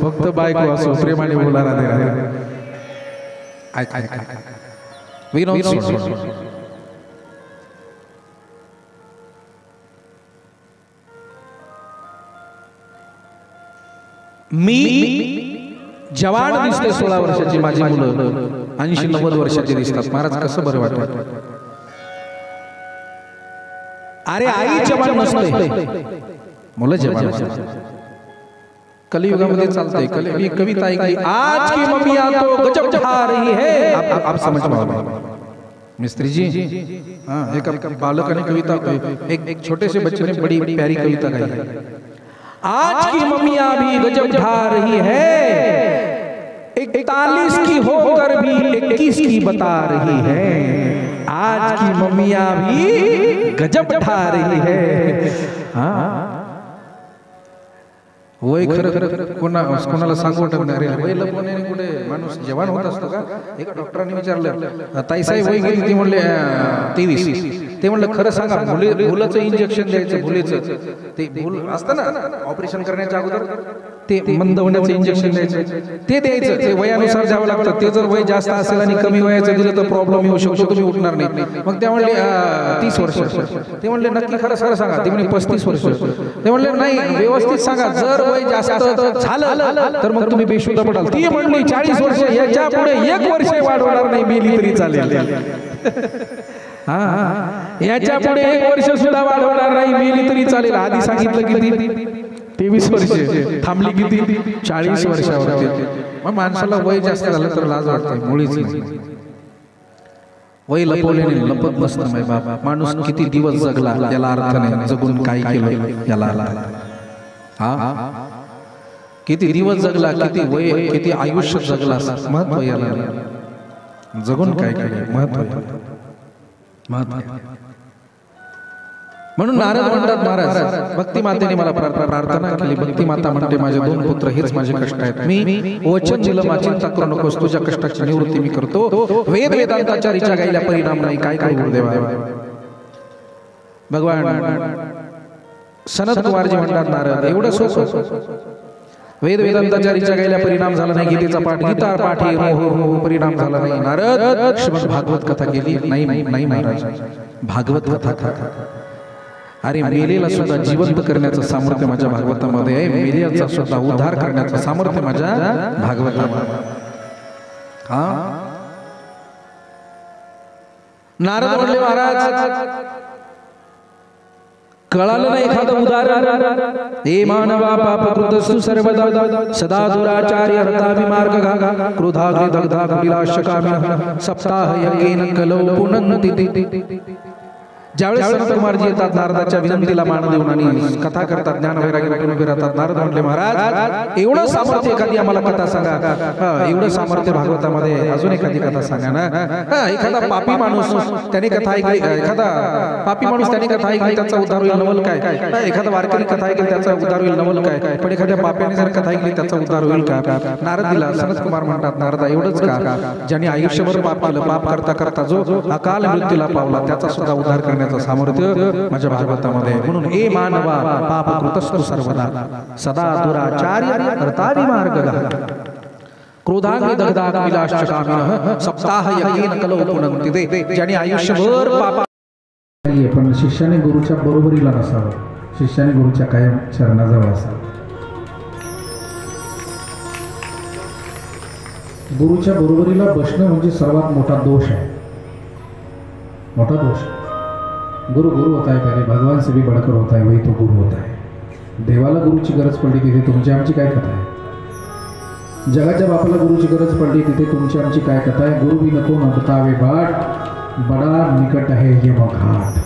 फक्त बायको असो. प्रेमाने बोला राधे राधे. मी जवान दिसते 16 वर्षाची, माझी मुलं 80-90 वर्षाची दिसतात. महाराज कसं बरं वाटतं. अरे आई जवान नसते, मुलं जवान असतात. कलियुगामध्ये चालतंय. मी कविता ऐकली, आज की मम्मिया तो गजब ढा रही है. आप समझ पाओगे मिस्त्री जी. एक बालक ने कविता, एक छोटे से बच्चे ने बड़ी प्यारी कविता गाई. आज की मम्मिया भी गजब ढा रही है, 41 की होकर भी 21 की बता रही है. आज की मम्मिया भी गजब ढा रही है. वय खरं कोणाला सांगू वाटत नाही रे. वय लपवण्याने कुठे माणूस जवान होत असतो का? एका डॉक्टरांनी विचारलं, ताईसाहेब वय गेली? ती म्हणले 23. ते म्हणलं खरं सांगा, भुलाचं इंजेक्शन द्यायचं, भुलेचं ते भूल असतं ना ऑपरेशन करण्याच्या अगोदर, ते मंद होण्याचं इंजेक्शन द्यायचं, ते द्यायचं. ते वयानुसार द्यावं लागतं. ते जर वय जास्त असेल आणि कमी वयाचं दिलं तर प्रॉब्लेम येऊ शकतो, तुम्ही उठणार नाही. मग ते म्हणले 30 वर्ष. ते म्हणले नक्की खरं सांगा? ते म्हणले 35 वर्ष. ते म्हणले नाही, व्यवस्थित सांगा, जर वय जास्त झालं तर मग तुम्ही बेशुद्ध पडाल. ती म्हणली 40 वर्ष, याच्या पुढे 1 वर्ष वाढवणार नाही, मेली तरी चालेल. हा, याच्या पुढे 1 वर्ष सुद्धा वाढवणार नाही, मेली तरी चालेल. आधी सांगितलं किती? 23 वर्ष. थांबली किती? 40 वर्षावरती. मग माणसाला वय जास्त झालं तर लाज वाटते, मुळीच नाही. वय लपवल्याने लपत नसतं माय बाबा. माणूस किती दिवस जगला याला अर्थ नाही, जगून काय केलं याला अर्थ. हा, किती दिवस जगला, किती वय, किती आयुष्य जगला, महत्व याला. जगून काय केलं महत्व. म्हणून नारद म्हणतात, महाराज भक्ती मातेने मला प्रार्थना केली. भक्ती माता म्हणते, माझे 2 पुत्र हेच माझे कष्ट आहेत. मी वचन दिलं, माझी चिंता करू नकोस, तुझ्या कष्टाची निवृत्ती मी करतो. वेद वेदांताच्या ऋचा गायला परिणाम नाही. काय काय गुरुदेवा. भगवान सनत कुमारजी म्हणतात, नारद एवढं सोपं. वेद वेदांताच्या ऋचा गायला परिणाम झाला नाही. गीतेचा पाठ, गीता पाठी परिणाम झाला नाही. नारद श्रीमद भागवत कथा केली नाही महाराज. भागवत कथा, अरे मेलेला सुद्धा जिवंत करण्याचं सामर्थ्य माझ्या भागवतामध्ये आहे. मेलेचा सुद्धा उद्धार करण्याचं सामर्थ्य माझ्या भागवतामध्ये. हा, नारद म्हणले, महाराज कळालं नाही एखादं उदाहरण? हे मानवा पापकृतस्तु सर्वदा सदा दुराचार्य हरताभिमार्ग घा क्रोधाग्नि दग्धा कपिलाशकामिनः सप्ताह यज्ञेन कलौ पुनन्ति. ज्यावेळेस संत कुमारजी येतात, नारदाच्या विनंतीला मान देऊन आणि कथा करतात, ज्ञान वैराग्यातून उभे राहतात. नारद म्हटले, महाराज एवढं सामर्थ्य एखादी आम्हाला कथा सांगा. एवढं सामर्थ्य भागवतामध्ये, अजून एखादी कथा सांगा ना. एखादा पापी माणूस त्याने कथा ऐकली, एखादा पापी माणूस त्याने कथा ऐकली, त्याचा उद्धार होईल नवल काय? एखादा वारकरी कथा ऐकली, त्याचा उद्धार होईल नवल काय? पण एखाद्या पाप्याने जर कथा ऐकली, त्याचा उद्धार होईल का? नारद दिला. सनत कुमार म्हणतात, नारदा एवढंच का? ज्याने आयुष्यभर पाप केलं, पाप करता करता जो अकाल मृत्यूला पावला, त्याचा सुद्धा उद्धार करण्याचं सामर्थ्य माझ्या भागवतामध्ये. म्हणून ए मानवा पापकृतस्तु सर्वदा सदा दुराचार्य हरताभिमार्ग घा क्रोधाग्नि दग्धा कपिलाशकामिनः सप्ताह यज्ञेन कलौ पुनन्ति. ज्याने आयुष्यभर पाप. पण शिष्याने गुरुच्या बरोबरीला नसावं, शिष्याने गुरुच्या कायम चरणाजवळ असावं. गुरुच्या बरोबरीला बसणं म्हणजे सर्वात मोठा दोष आहे, मोठा दोष. गुरु गुरु होता है पहले, भगवान से भी बढ़कर होता है, वही तो गुरु होता है. देवाला गुरुची गरज पडली तिथे तुमची आमची काय कथा आहे? जगाच्या बापाला गुरुची गरज पडली तिथे तुमची आमची काय कथा आहे? गुरु भी नको न बतावे बाट, बडा निकट आहे यमघाट.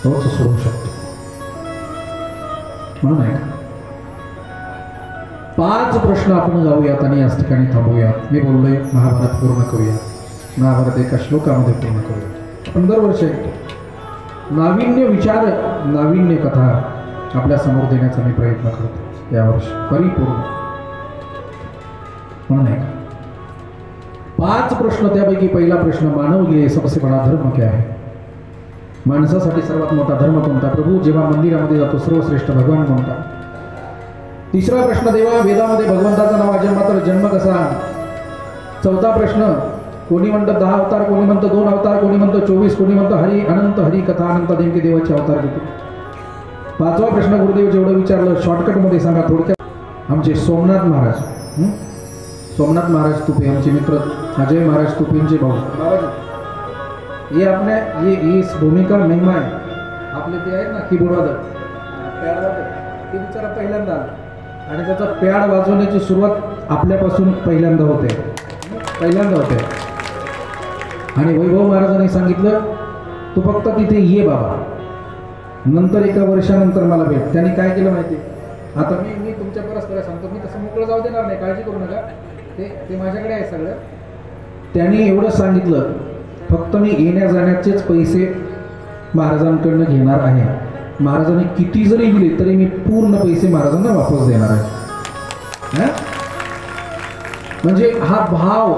तोच सोडू शकतो. म्हणून आहे 5 प्रश्न आपण जाऊयात आणि याच ठिकाणी थांबूयात. मी बोललोय महाभारत पूर्ण करूया. महाभारत एका श्लोकामध्ये पूर्ण करूया. 15 वर्ष नाविन्य विचार, नाविन्य कथा आपल्या समोर देण्याचा मी प्रयत्न करतो यावर्षी परिपूर्ण. म्हणून आहे 5 प्रश्न. त्यापैकी पहिला प्रश्न, मानव के लिए सबसे बड़ा धर्म क्या है? माणसासाठी सर्वात मोठा धर्म कोणता? प्रभू जेव्हा मंदिरामध्ये जातो सर्वश्रेष्ठ भगवान कोणता? तिसरा प्रश्न, देवा वेदामध्ये भगवंताचं नाव अजन्मात्र जन्म कसा? चौथा प्रश्न, कोणी म्हणतं 10 अवतार, कोणी म्हणतं 2 अवतार, कोणी म्हणतं 24, कोणी म्हणतं हरी अनंत, हरी कथा अनंत, नेमके देवाचे अवतार किती? 5वा प्रश्न, गुरुदेव जेवढं विचारलं शॉर्टकटमध्ये सांगा थोडक्यात. आमचे सोमनाथ महाराज, सोमनाथ महाराज तुपे, आमचे मित्र अजय महाराज तुपेंचे भाऊ. ये आपने ये इस भूमि का महिमा आहे. आपले ते आहेत ना कीबोर्ड वादक, पॅड वादक, ते बिचारा पहिल्यांदा, आणि त्याचा पॅड वाजवण्याची सुरुवात आपल्यापासून पहिल्यांदा होते. आणि वैभव महाराजांनी सांगितलं, तू फक्त तिथे ये बाबा, नंतर एका वर्षानंतर मला भेट. त्यांनी काय केलं माहिती? आता मी तुमच्या परस्पर सांगतो, मी तसं मोकळं जाऊ देणार नाही, काळजी करू नका, ते माझ्याकडे आहे सगळं. त्यांनी एवढं सांगितलं, फक्त मी येण्या जाण्याचेच पैसे महाराजांकडनं घेणार आहे. महाराजांनी किती जरी दिले तरी मी पूर्ण पैसे महाराजांना वापस देणार आहे. म्हणजे हा भाव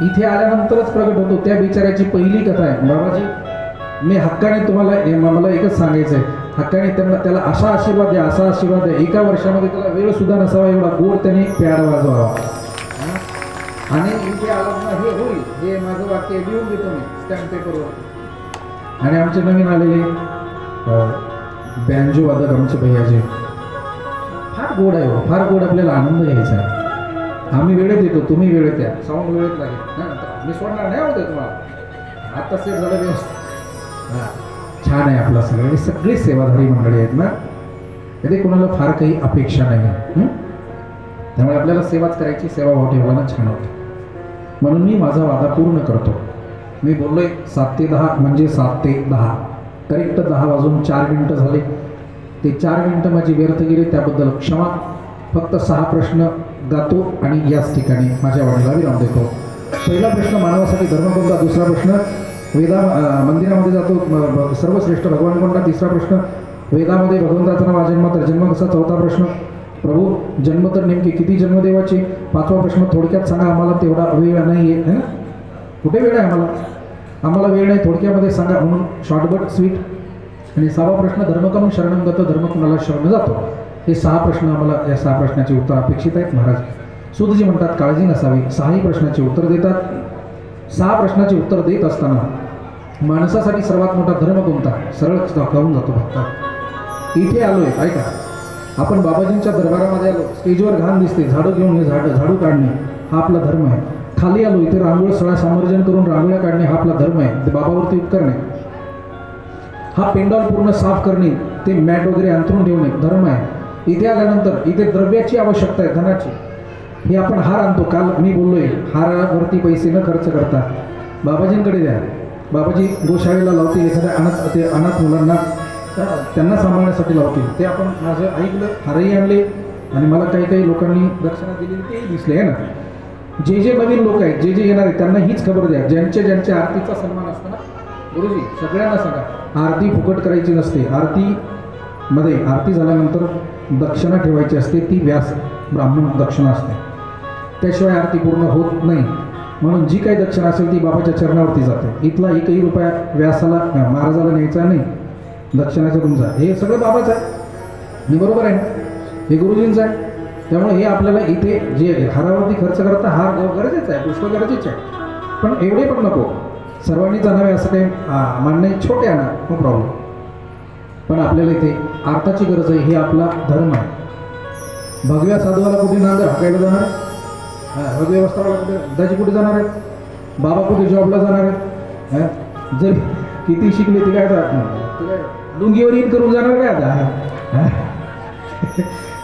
इथे आल्यानंतरच प्रगट होतो. त्या बिचाऱ्याची पहिली कथा आहे. बाबाजी मी हक्काने तुम्हाला मला एकच सांगायचं आहे, हक्काने त्याला असा आशीर्वाद द्या, असा आशीर्वाद द्या, एका वर्षामध्ये त्याला वेळ सुद्धा नसावा एवढा गोड त्याने प्याड वाजवावा. आणि इथे आला हे होईल, हे माझं वाक्य लिहून देतो मी स्टॅम्प पेपरवर. आणि आमचे नवीन आलेले बँजो वादक आमचे भैयाचे फार गोड आहे, फार गोड. आपल्याला आनंद घ्यायचा आहे. आम्ही वेळेत येतो, तुम्ही वेळेत या. साऊंड वेळेत लागेल, मी सोडणार नाही होते तुम्हाला. आता सेट झालं व्यवस्थित. हां, छान आहे आपला सगळं. सगळी सेवाधारी मंडळी आहेत ना, कधी कोणाला फार काही अपेक्षा नाही. त्यामुळे आपल्याला सेवाच करायची, सेवाभाव ठेवल्यानं छान होते. म्हणून मी माझा वादा पूर्ण करतो. मी बोललोय 7 ते 10 म्हणजे 7 ते 10 करेक्ट 10 वाजून 4 मिनिटं झाले. ते 4 मिनिटं माझी व्यर्थ गेली, त्याबद्दल क्षमा. फक्त 6 प्रश्न गातो आणि याच ठिकाणी माझ्या वाणीला विराम देतो. पहिला प्रश्न मानवासाठी धर्म कोणता, दुसरा प्रश्न मंदिरामध्ये जातो सर्वश्रेष्ठ भगवान कोणता, तिसरा प्रश्न वेदामध्ये भगवंताचा नाव जन्म तर जन्म कसा, चौथा प्रश्न प्रभू जन्म तर नेमके किती जन्मदेवाचे, पाचवा प्रश्न थोडक्यात सांगा, आम्हाला तेवढा वेळ नाही आहे ना, कुठे वेळ आहे आम्हाला वेळ नाही, थोडक्यामध्ये सांगा म्हणून शॉर्टकट स्वीट. आणि 6वा प्रश्न धर्म करून शरणम गत, धर्म कुणाला शरण जातो. हे 6 प्रश्न आम्हाला, या 6 प्रश्नाचे उत्तर अपेक्षित आहेत. महाराज सुधजी म्हणतात काळजी नसावी, 6ही प्रश्नाचे उत्तर देतात. 6 प्रश्नाचे उत्तर देत असताना माणसासाठी सर्वात मोठा धर्म कोणता, सरळ दाखवून जातो भक्त. इथे आलोय, ऐका, आपण बाबाजींच्या दरबारामध्ये आलो, स्टेजवर घाण दिसते, झाडू घेऊन हे झाडू काढणे हा आपला धर्म आहे. खाली आलो, इथे रांगोळ सळा सामर्जन करून रांगोळ्या काढणे हा आपला धर्म आहे, ते बाबावरती उपकरणे. हा पेंडॉल पूर्ण साफ करणे, ते मॅट वगैरे अंथरून ठेवणे धर्म आहे. इथे आल्यानंतर इथे द्रव्याची आवश्यकता आहे, धनाची. हे आपण हार आणतो, काल मी बोललोय हारावरती पैसे न खर्च करता बाबाजींकडे द्या. बाबाजी गोशाळेला लावतील, एखाद्या अनाथ मुलांना त्यांना सांभाळण्यासाठी लावतील. ते आपण माझं ऐकलं, हारही आणले आणि मला काही लोकांनी दक्षिणा दिलेली ते दिसले आहे ना. जे नवीन लोक आहेत, जे येणार आहेत त्यांना हीच खबर द्या, ज्यांच्या आरतीचा सन्मान असताना गुरुजी सगळ्यांना सांगा आरती फुकट करायची नसते. आरती झाल्यानंतर दक्षिणा ठेवायची असते, ती व्यास ब्राह्मण दक्षिणा असते, त्याशिवाय आरती पूर्ण होत नाही. म्हणून जी काही दक्षिणा असेल ती बाबाच्या चरणावरती जाते. इथला एकही रुपया व्यासाला महाराजाला न्यायचा नाही, दक्षिणाचा तुमचा. हे सगळं बाबाचं आहे, हे बरोबर आहे, हे गुरुजींचं आहे. त्यामुळे हे आपल्याला इथे जे हारावरती खर्च करता हार गरजेचं आहे, पुष्प गरजेचं आहे, पण एवढे पण नको, सर्वांनी जाणावे असं काही मान्य, छोटे आणा नो प्रॉब्लेम. पण आपल्याला इथे अर्थाची गरज आहे, हे आपला धर्म आहे. भगव्या साधवाला कुठे नांगर हाकायला जाणार आहे, भगव्य वस्त्राला कुठे, दाजी कुठे जाणार आहे, बाबा कुठे जॉबला जाणार आहे, जर किती शिकले ती काय लुंगीवर इन करून जाणार काय आता,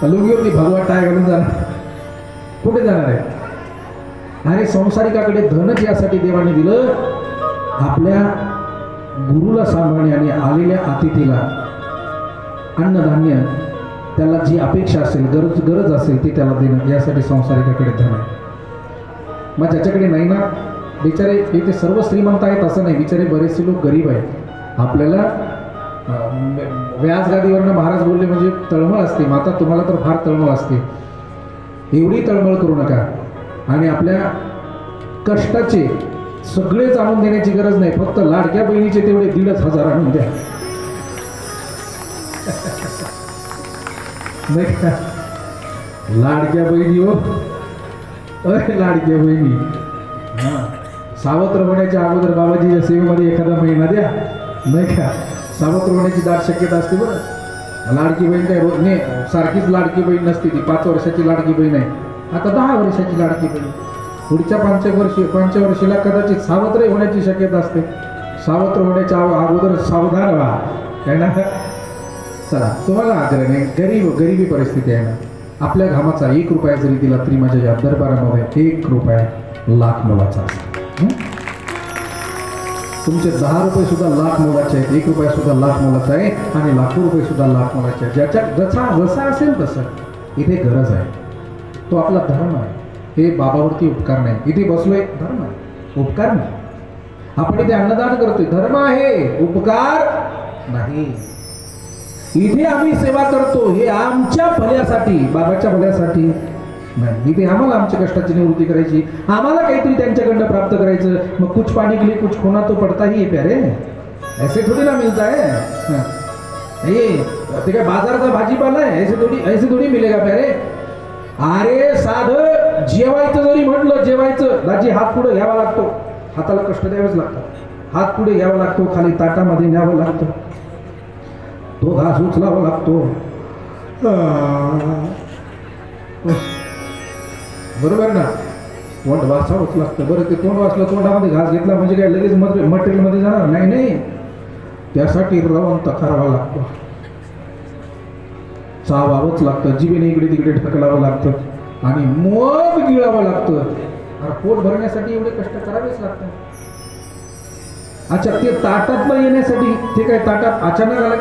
लुंगीवरती भगवा टाय घालून जाणार, कुठे जाणार आहे. अरे संसारिकाकडे धनच यासाठी देवाने दिलं, आपल्या गुरुला सांभाळणे आणि आलेल्या अतिथीला अन्नधान्य, त्याला जी अपेक्षा असेल, गरज असेल ती त्याला देणं, यासाठी संसारिकाकडे धन आहे. मग ज्याच्याकडे नाही ना, बिचारे इथे सर्व श्रीमंत आहेत असं नाही, बिचारे बरेचसे लोक गरीब आहेत. आपल्याला व्यासगादीवरनं महाराज बोलले म्हणजे तळमळ असते, माता तुम्हाला तर फार तळमळ असते, एवढी तळमळ करू नका. आणि आपल्या कष्टाचे सगळेच आणून देण्याची गरज नाही, फक्त लाडक्या बहिणीचे तेवढे 1,500 आणून द्या. नाही का लाडक्या बहिणी, हो अरे लाडक्या बहिणी, हां सावत्र होण्याच्या अगोदर बाबाजीच्या सेवेमध्ये एखादा महिना द्या, नाही का. सावत्र होण्याची दाट शक्यता असते बरं. लाडकी बहीण काय रोज नाही, सारखीच लाडकी बहीण नसते ती. 5 वर्षाची लाडकी बहीण आहे, आता 10 वर्षाची लाडकी बहीण, पुढच्या 5 वर्षीला कदाचित सावत्र होण्याची शक्यता असते. सावत्र होण्याच्या अगोदर सावधान व्हा, काय ना. चला, तुम्हाला आग्रह नाही, गरिबी परिस्थिती आहे ना, आपल्या घामाचा 1 रुपया जरी दिला तरी माझ्या या दरबारामध्ये 1 रुपया लाख मोलाचा असतो. तुमचे 10 रुपये सुद्धा लाख मोलाचे आहेत, 1 रुपया सुद्धा लाख मोलाचा आहे, आणि लाखो रुपये सुद्धा लाख मोलाचे आहेत. जसा असेल तसं इथे गरज आहे, तो आपला धर्म आहे. हे बाबावरती उपकार नाही, इथे बसलोय धर्म आहे, उपकार नाही. आपण इथे अन्नदान करतोय, धर्म आहे, उपकार नाही. इथे आम्ही सेवा करतो हे आमच्या भल्यासाठी, बाबाच्या भल्यासाठी नाही. इथे आम्हाला आमच्या कष्टाची निवृत्ती करायची, आम्हाला काहीतरी त्यांच्याकडनं प्राप्त करायचं. मग कुछ पाने के लिए कुछ खोना तो पड़ता ही है प्यारे, ऐसे थोडी ना मिलता है. ये ते काय बाजाराचा भाजीपाला आहे, ऐसे थोडी मिलेगा प्यारे. अरे साधं जेवायचं जरी म्हटलं, जेवायचं दाजी हात पुढे घ्यावा लागतो, हाताला कष्ट द्यावेच लागतात, हात पुढे घ्यावा लागतो, खाली ताटामध्ये न्यावं लागतं, तो घास उचलावा लागतो. बरोबर ना, तोंड वाचावंच लागतं. बरं ते तोंड वाचलं, तोंडामध्ये घास घेतला म्हणजे काय लगेच मटेरियलमध्ये जाणार नाही, नाही. त्यासाठी रवंत करावा लागतो, चावावंच लागतं, जिभेने इकडे तिकडे ढकलावं लागतं आणि मग गिळावं लागतं. पोट भरण्यासाठी एवढे कष्ट करावेच लागतात. अच्छा, ते ताटातलं येण्यासाठी ते काय ताटात अचानक आलं,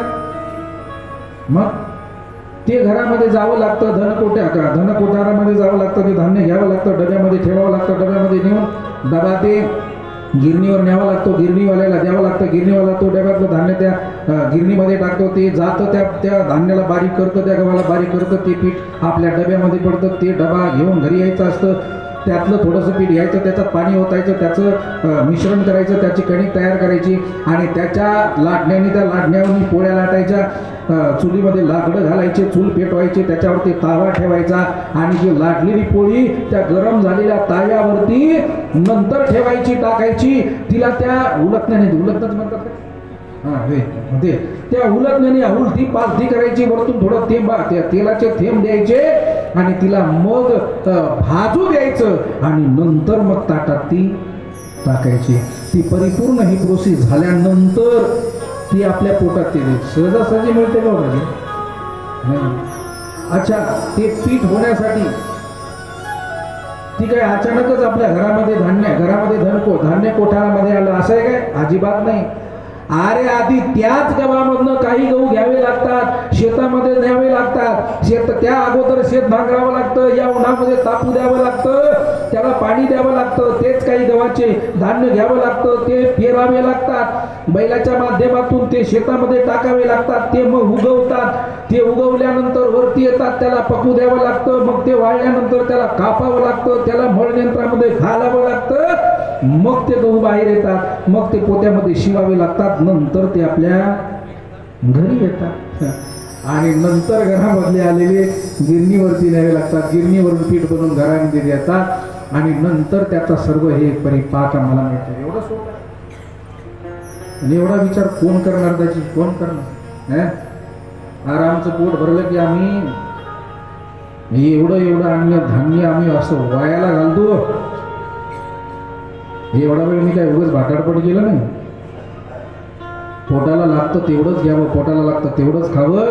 मग ते घरामध्ये जावं लागतं, धनकोठारामध्ये जावं लागतं, ते धान्य घ्यावं लागतं, डब्यामध्ये ठेवावं लागतं, डब्यामध्ये नेऊन डबा ते गिरणीवर न्यावा लागतो, गिरणीवाल्याला द्यावं लागतं, गिरणीवाला तो डब्यातलं धान्य त्या गिरणीमध्ये टाकतो, ते जातं त्या धान्याला बारीक करतं, त्या गव्हाला बारीक करतं, ते पीठ आपल्या डब्यामध्ये पडतं, ते डबा घेऊन घरी यायचं असतं, त्यातलं थोडंसं पीठ घ्यायचं, त्याच्यात पाणी ओतायचं, त्याचं मिश्रण करायचं, त्याची कणिक तयार करायची आणि त्याच्या लाटण्याने त्या लाटण्यावरून पोळ्या लाटायच्या, चुलीमध्ये लाकडं घालायचे, चूल पेटवायची, त्याच्यावरती तावा ठेवायचा आणि जी लाटलेली पोळी त्या गरम झालेल्या ताव्यावरती नंतर ठेवायची, टाकायची, तिला त्या उलटण्याने म्हणतात, ते त्या उलटण्याने उलटी पालथी करायची, वरतून थोडं तेलाचे थेंब द्यायचे आणि तिला मग भाजू द्यायचं आणि नंतर मग ताटात ती टाकायची. ती परिपूर्ण ही प्रोसेस झाल्यानंतर ती आपल्या पोटात ते सहजासहजी मिळते का नाही. अच्छा, ते पीठ होण्यासाठी ती काय अचानकच आपल्या घरामध्ये धान्य कोठारामध्ये आलं असं आहे काय? अजिबात नाही. अरे आधी त्याच गव्हामधनं काही गहू घ्यावे लागतात, शेतामध्ये न्यावे लागतात, त्या अगोदर शेत भांगरावं लागतं, या उन्हामध्ये तापू द्यावं लागतं, त्याला पाणी द्यावं लागतं, तेच काही गव्हाचे धान्य घ्यावं लागतं, ते पेरावे लागतात, बैलाच्या माध्यमातून ते शेतामध्ये टाकावे लागतात, ते मग उगवतात, ते उगवल्यानंतर वरती येतात, त्याला पकू द्यावं लागतं, मग ते वाळल्यानंतर त्याला कापावं लागतं, त्याला मळयंत्रामध्ये घालावं लागतं, मग ते गहू बाहेर येतात, मग ते पोत्यामध्ये शिवावे लागतात, नंतर ते आपल्या घरी येतात आणि नंतर घरामधले आलेले गिरणीवरती न्यावे लागतात, गिरणीवरून पीठ बनवून घरामध्ये देतात आणि नंतर त्याचा सर्व हे परिपाक आम्हाला मिळतो. एवढं सोपं आणि एवढा विचार कोण करणार, त्याची कोण करणार? आरामचं पोट भरलं की आम्ही एवढं अन्न धान्य आम्ही असं वायाला घालतो. एवढा वेळ मी काय उगाच भाटाडपट केलं नाही. पोटाला लागतं तेवढंच घ्यावं, पोटाला लागतं तेवढंच खावं.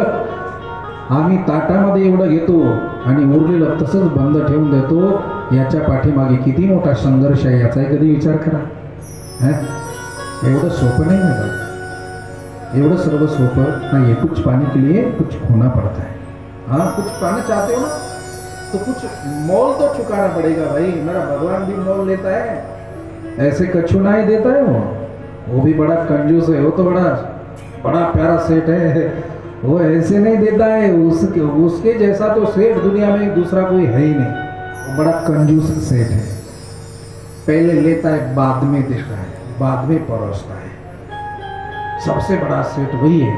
आम्ही ताटामध्ये एवढं घेतो आणि उरलेलं तसंच बंद ठेवून देतो. याच्या पाठीमागे किती मोठा संघर्ष आहे याचाही कधी विचार करा. एवढं सोपं नाही ना, एवढं सर्व सोपं नाही. कुछ पाने के लिए कुछ खोना पड़ता है. हाँ, कुछ पाना चाहते हो ना तो कुछ मोल तो चुकाना पड़ेगा भाई. मेरा भगवान भी मोल लेता है, ऐसे कछु नहीं देता है. वो भी बड़ा कंजूस है, वो तो बड़ा प्यारा सेठ है, वो ऐसे नहीं देता है. उसके जैसा तो सेठ दुनिया में दूसरा कोई है ही नहीं. वो बड़ा कंजूस सेठ है, पहले लेता है बाद में देता है, बाद में परोसता है. सबसे बड़ा सेठ वही है,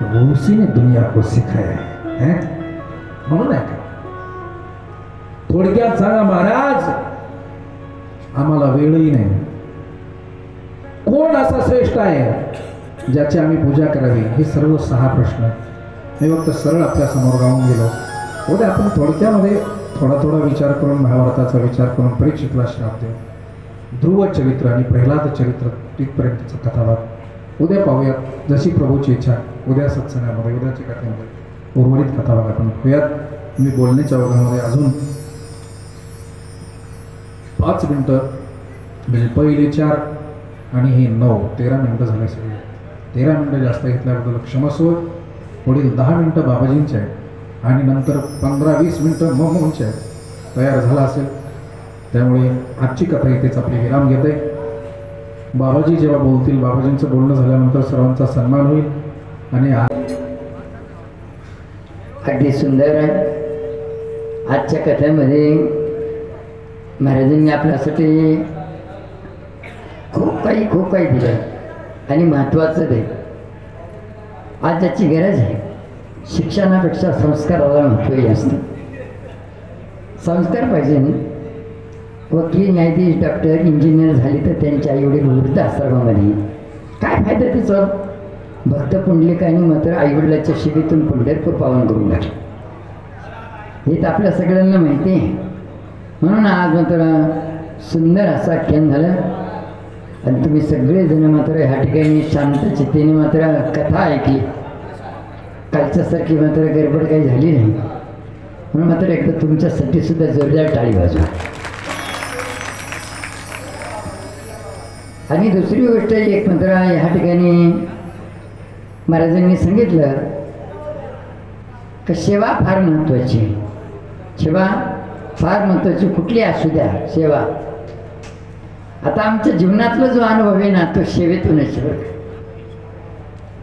वो उसी ने दुनिया को सिखाया है. म्हणून आहे का? थोडक्यात सांगा महाराज, आम्हाला वेळही नाही. कोण असा श्रेष्ठ आहे ज्याची आम्ही पूजा करावी? हे सर्व 6 प्रश्न मी फक्त सरळ आपल्या समोर गाऊन गेलो. उद्या आपण थोडक्यामध्ये थोडा विचार करून, महाभारताचा विचार करून परीक्षितला श्राप देऊ. ध्रुव चरित्र आणि प्रल्हाद चरित्र तिथपर्यंतचा कथाभाग उद्या पाहूयात. जशी प्रभूची इच्छा उद्या सत्संगामध्ये, उद्याच्या कथेमध्ये उर्वरित कथाभाग आपण पाहूयात. मी बोलण्याच्या वर्गामध्ये अजून 5 मिनटं, म्हणजे पहिले 4 आणि हे 9, 13 मिनटं झाले. सगळे 13 मिनटं जास्त घेतल्याबद्दल क्षमस्व. पुढील 10 मिनटं बाबाजींचे आहेत आणि नंतर 15-20 मिनटं मोहनचे आहेत. तयार झाला असेल, त्यामुळे आजची कथा इथेच आपली विराम घेते. बाबाजी जेव्हा बोलतील, बाबाजींचं बोलणं झाल्यानंतर सर्वांचा सन्मान होईल आणि अगदी सुंदर आहे. आजच्या कथेमध्ये महाराजांनी आपल्यासाठी खूप काही दिलं आणि महत्त्वाचं ते आज ज्याची गरज आहे शिक्षणापेक्षा संस्काराला महत्त्व जास्त. संस्कार पाहिजे. वकील, न्यायाधीश, डॉक्टर, इंजिनियर झाली तर त्यांच्या आईवडील वृद्धाश्रमामध्ये काय फायदा तिचा. भक्त पुंडलिकांनी मात्र आईवडिलाच्या शिबीतून पंढरपूर पावन करून टाकलं. हे तर आपल्या सगळ्यांना माहिती आहे. म्हणून आज मात्र सुंदर असं आख्यान झालं आणि तुम्ही सगळेजण मात्र ह्या ठिकाणी शांत चित्तेने मात्र कथा ऐकली. कालच्यासारखी मात्र गडबड काही झाली नाही. म्हणून मात्र एकदा तुमच्यासाठी सुद्धा जोरदार टाळी वाजवा. आणि दुसरी गोष्ट एक मात्र ह्या ठिकाणी महाराजांनी सांगितलं की सेवा फार महत्त्वाची. सेवा फार महत्त्वाची, कुठली असू द्या सेवा. आता आमच्या जीवनातला जो अनुभव आहे ना तो सेवेतूनच.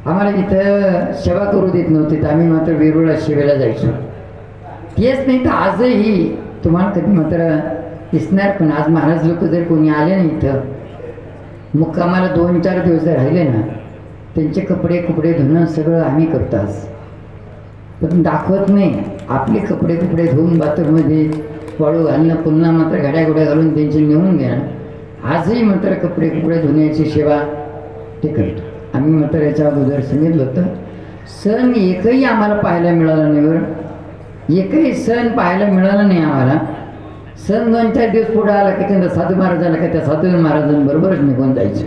आम्हाला इथं सेवा करू देत नव्हती तर आम्ही मात्र वेरूळला सेवेला जायचो. तेच नाही तर आजही तुम्हाला कधी मात्र दिसणार. पण आज महाराज लोक जर कोणी आले ना इथं मुक्कामाला 2-4 दिवस जर राहिले ना त्यांचे कपडे धुणं सगळं आम्ही करतो. आज पण दाखवत नाही. आपले कपडे धुवून बाथरूममध्ये वाळू घालणं, पुन्हा मात्र घड्या घालून त्यांचे नेऊन घेणं. आजही मात्र कपडे धुण्याची सेवा ते करतो आम्ही. मात्र याच्या अगोदर सांगितलं होतं सण एकही आम्हाला पाहायला मिळाला नाही. बरं, एकही सण पाहायला मिळाला नाही आम्हाला. सण 2-4 दिवस पुढे आला की त्यांचा साधू महाराज आला का त्या साधू महाराजांबरोबरच निघून जायचं.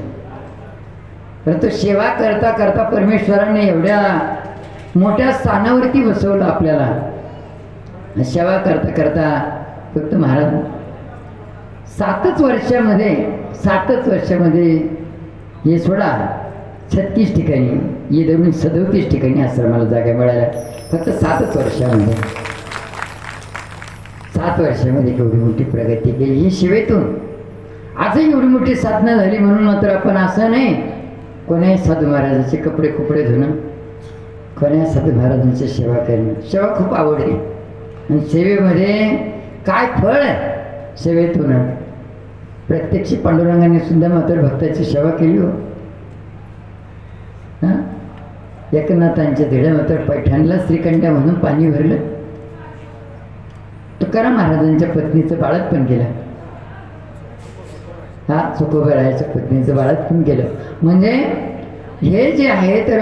परंतु सेवा करता करता परमेश्वराने एवढ्या मोठ्या स्थानावरती बसवलं आपल्याला. सेवा करता करता फक्त महाराज 7च वर्षामध्ये हे सोडा 36 ठिकाणी हे धरून 37 ठिकाणी आश्रमाला जागा मिळाल्या. फक्त 7च वर्षामध्ये 7 वर्षामध्ये एवढी मोठी प्रगती केली ही सेवेतून. आजही एवढी मोठी साधना झाली. म्हणून मात्र आपण असं नाही कोणाही साधू महाराजांचे कपडे धुणं, कोणाही साधू महाराजांची सेवा करणं. सेवा खूप आवडते आणि सेवेमध्ये काय फळ आहे सेवेतून. प्रत्यक्ष पांडुरंगाने सुद्धा मात्र भक्ताची सेवा केली. हो हां, एकनाथांच्या धीडे मात्र पैठणला श्रीकंठा म्हणून पाणी भरलं. तुकाराम महाराजांच्या पत्नीचं बाळत पण केलं. हा, तुकोबारायाच्या पत्नीचं बाळत पण केलं. म्हणजे हे जे आहे तर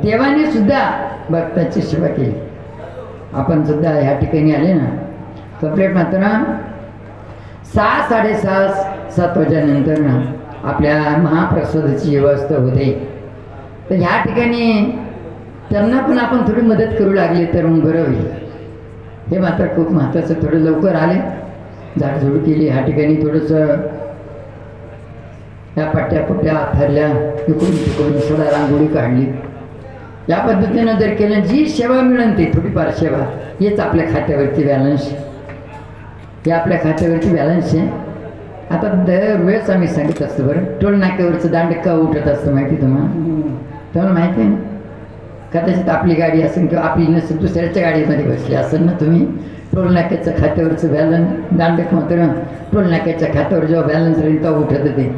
देवाने सुद्धा भक्ताची सेवा केली. आपण सुद्धा ह्या ठिकाणी आले ना कंप्लीट मात्र 6-7:30 वाजल्यानंतर ना आपल्या महाप्रसादाची व्यवस्था होते. तर ह्या ठिकाणी त्यांना पण आपण थोडी मदत करू लागली तर मग बरं होईल. हे मात्र खूप महत्त्वाचं. थोडं लवकर आले, झाडझूड केली. ह्या ठिकाणी थोडंसं या पट्ट्या आथरल्या, इकडून थोडा रांगोळी काढली. या पद्धतीनं जर केलं जी सेवा मिळेल ती थोडीफार सेवा हेच आपल्या खात्यावरती बॅलन्स. हे आपल्या खात्यावरती बॅलन्स आहे. आता दरवेळेस आम्ही सांगत असतो. बरं, टोल नाक्यावरचं दांडका उठत असतं माहिती तुम्हाला माहिती आहे ना. कदाचित आपली गाडी असेल किंवा आपली नसेल दुसऱ्याच्या गाडीमध्ये बसली असेल ना तुम्ही. टोल नाक्याच्या खात्यावरचं बॅलन्स दांडक मात्र टोल नाक्याच्या खात्यावर जेव्हा बॅलन्स राहील तेव्हा उठत ते.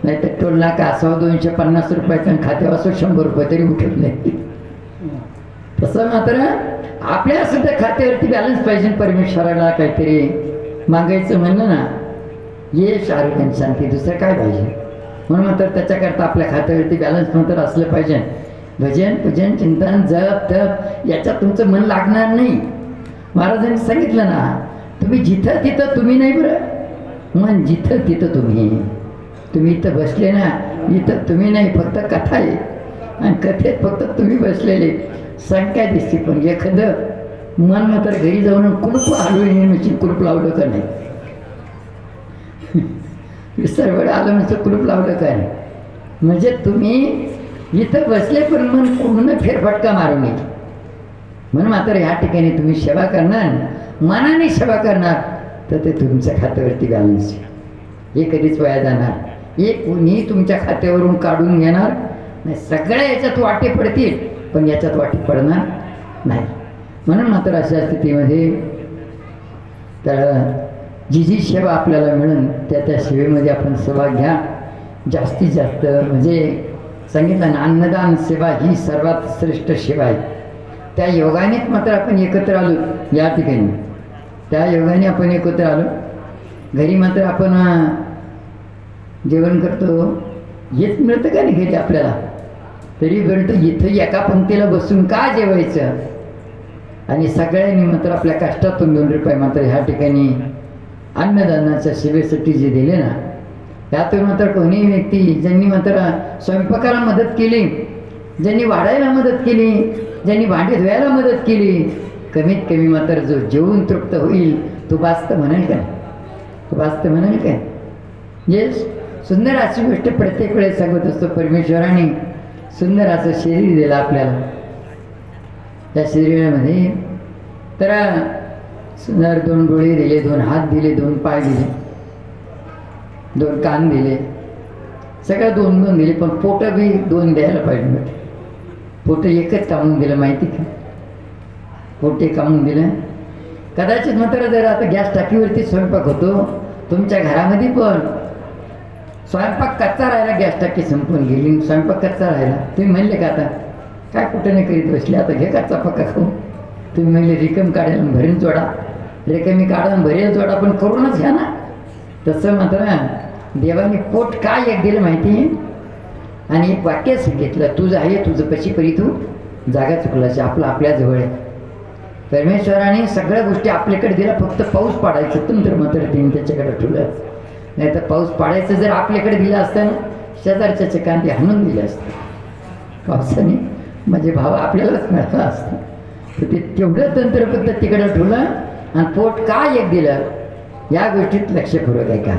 नाही तर टोल नाका असावं 250 रुपयाचा खात्यावर असं 100 रुपये तरी उठत नाही. तसं मात्र आपल्या सुद्धा खात्यावरती बॅलन्स पाहिजे. परमेश्वराला काहीतरी मागायचं म्हणलं ना यश, आरोग्य आणि शांती, दुसरं काय पाहिजे. म्हणून मात्र त्याच्याकरता आपल्या खात्यावरती बॅलन्स मात्र असलं पाहिजे. भजन, पूजन, चिंतन, जप, तप याच्यात तुमचं मन लागणार नाही. महाराजांनी सांगितलं ना तुम्ही जिथं तिथं तुम्ही नाही. बरं, मन जिथं तिथं तुम्ही इथं बसले ना इथं तुम्ही नाही. फक्त कथा आहे आणि कथेत फक्त तुम्ही बसलेले. संख्या दिसते पण एखादं मन मात्र घरी जाऊन कुलूप हलवून येण्याची कुलूप लावलं का नाही. विसरवड आलं म्हणजे कुलूप लावलं का नाही. म्हणजे तुम्ही इथं बसले पण मन पूर्ण फेरफटका मारू नये. म्हणून मात्र ह्या ठिकाणी तुम्ही सेवा करणार, मनाने सेवा करणार तर ते तुमच्या खात्यावरती बॅलन्स. हे कधीच वाया जाणार. हे कोणी तुमच्या खात्यावरून काढून घेणार नाही. सगळ्या याच्यात वाटे पडतील पण याच्यात वाटे पडणार नाही. म्हणून मात्र अशा स्थितीमध्ये तर जी जी सेवा आपल्याला मिळून त्या सेवेमध्ये आपण सहभाग घ्या. जास्तीत जास्त म्हणजे सांगितलं ना, अन्नदान सेवा ही सर्वात श्रेष्ठ सेवा आहे. त्या योगानेच मात्र आपण एकत्र आलो या ठिकाणी. त्या योगाने आपण एकत्र आलो. घरी मात्र आपण जेवण करतो, हेच मिळतं का नाही घरी आपल्याला, तरी मिळतं इथं एका पंक्तीला बसून का जेवायचं. आणि सगळ्यांनी मात्र आपल्या कष्टातून 2 रुपये मात्र ह्या ठिकाणी अन्नदानाच्या सेवेसाठी जे दिले ना, त्यातून मात्र कोणी व्यक्ती ज्यांनी मात्र स्वयंपाकाला मदत केली, ज्यांनी वाढायला मदत केली, ज्यांनी भांडी धुवायला मदत केली, कमीत कमी मात्र जो जेवून तृप्त होईल तो बास्त म्हणेल काय, तो बास्त म्हणेल काय. जे सुंदर अशी गोष्ट प्रत्येक वेळेस सांगत असतो, परमेश्वराने सुंदर असं शरीर दिलं आपल्याला. त्या शरीरामध्ये तर सुंदर 2 डोळे दिले, 2 हात दिले, 2 पाय दिले, 2 कान दिले, सगळं 2-2 दिले. पण पोटं बी 2 द्यायला पाहिजे. पोटं एकच कामून दिलं माहिती का, पोटे कामून दिलं. कदाचित मात्र जर आता गॅस टाकीवरती स्वयंपाक होतो तुमच्या घरामध्ये, पण स्वयंपाक कच्चा राहिला, गॅस टाकी संपून गेली, स्वयंपाक कच्चा राहिला, तुम्ही म्हणले का आता काय कुठं नाही करीत बसले, आता घे कच्चा पक्का खाऊ. तुम्ही म्हणले रिकम काढायला भरीन जोडा, रिकमी काढून भरेल जोडा, पण करूनच घ्या ना. तसं मात्र देवाने पोट काय एक दिलं माहिती आहे. आणि एक वाक्य सांगितलं, तुझं आहे तुझं पशी परी तू जागा चुकलाशी. आपलं आपल्याजवळ आहे. परमेश्वराने सगळ्या गोष्टी आपल्याकडे दिल्या, फक्त पाऊस पाडायचं तंत्र मात्र तिने त्याच्याकडे ठेवलं. नाही तर पाऊस पाडायचं जर आपल्याकडे दिलं असतं, शेजारच्या चकांती हाणून दिले असते पावसाने, म्हणजे भाव आपल्यालाच मिळाला असतं. तर ते तेवढं तंत्र फक्त तिकडं ठेवलं. आणि पोट काय एक दिलं या गोष्टीत लक्षपूर्वक आहे का.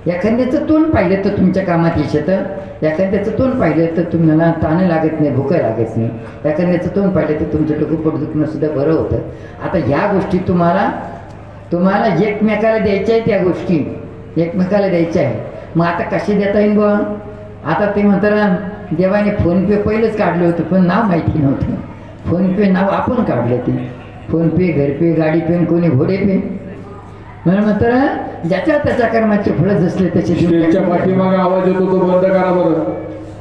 एखाद्याचं तोंड पाहिलं तर तुमच्या कामात यश येतं, एखाद्याचं तोंड पाहिलं तर तुम्हाला ताण लागत नाही, भूक लागत नाही, एखाद्याचं तोंड पाहिलं तर तुमचं डोकं पोट दुखणं सुद्धा बरं होतं. आता ह्या गोष्टी तुम्हाला एकमेकाला द्यायच्या आहे, त्या गोष्टी एकमेकाला द्यायच्या आहे. मग आता कशी देता येईल बुवा. आता ते म्हणतात देवाने फोनपे पहिलंच काढलं होतं, पण नाव माहिती नव्हतं. फोनपे नाव आपण काढलं. ते फोनपे, घरपे, गाडी पे, कोणी घोडे पे, म्हणून मात्र ज्याच्या त्याच्या कर्माचे फळं जसले तसे. पाठीमागे आवाज येतो तो बंद करा बरं.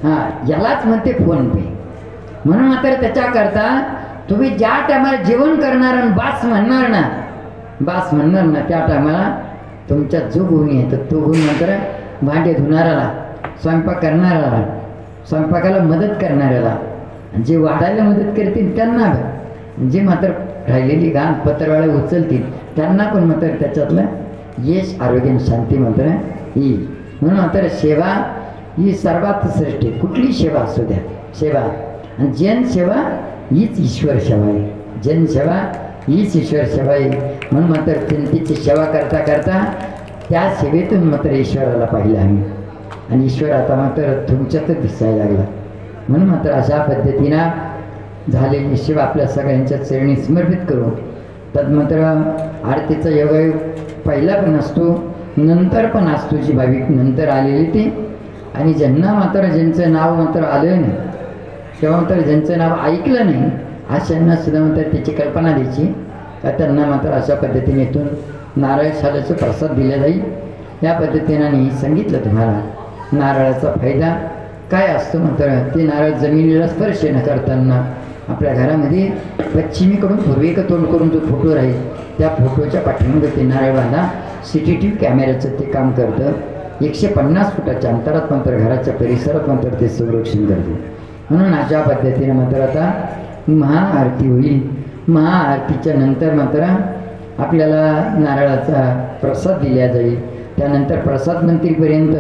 हां, यालाच म्हणते फोनपे. म्हणून मात्र त्याच्याकरता तुम्ही ज्या टायमाला जेवण करणार आणि बास म्हणणार ना, त्या टायमाला तुमच्या जो गुण येतो तो गुण मात्र भांडे धुणाऱ्याला, स्वयंपाक करणाऱ्याला, स्वयंपाकाला मदत करणाऱ्याला, जे वाढायला मदत करतील त्यांना, जे मात्र राहिलेली घाण पत्रवाळे उचलतील त्यांना पण मात्र त्याच्यातलं यश, आरोग्य आणि शांती मात्र येईल. म्हणून मात्र सेवा ही सर्वात श्रेष्ठ आहे. कुठली सेवा असू द्या, सेवा. आणि जनसेवा हीच ईश्वर सेवा आहे. जनसेवा हीच ईश्वर सेवा आहे. म्हणून मात्र जनतेची सेवा करता करता त्या सेवेतून मात्र ईश्वराला पाहिलं आम्ही. आणि ईश्वर आता मात्र तुमच्यातच दिसायला लागला. म्हणून मात्र अशा पद्धतीनं झालेली सेवा आपल्या सगळ्यांच्या चरणी समर्पित करू. त्यात मात्र आरतीचा योगायोग पहिला पण असतो, नंतर पण असतो. जी भाविक नंतर आलेली ती, आणि ज्यांना मात्र ज्यांचं नाव मात्र आलं नाही किंवा मात्र ज्यांचं नाव ऐकलं नाही अशांना सुद्धा मात्र त्याची कल्पना द्यायची का त्यांना मात्र अशा पद्धतीने इथून नारळ शालाचा प्रसाद दिला जाईल. या पद्धतीने सांगितलं तुम्हाला नारळाचा फायदा काय असतो. मात्र ते नारळ जमिनीला स्पर्श न करताना आपल्या घरामध्ये पश्चिमेकडून पूर्वेकडे तोंड करून जो फोटो राहील त्या फोटोच्या पाठीमध्ये ते नारळ बांधा. CCTV कॅमेऱ्याचं ते काम करतं. 150 फुटाच्या अंतरात मात्र घराच्या परिसरात मात्र ते संरक्षण करते. म्हणून अशा पद्धतीने मात्र आता महाआरती होईल. महाआरतीच्या नंतर मात्र आपल्याला नारळाचा प्रसाद दिला जाईल. त्यानंतर प्रसाद मंत्रीपर्यंत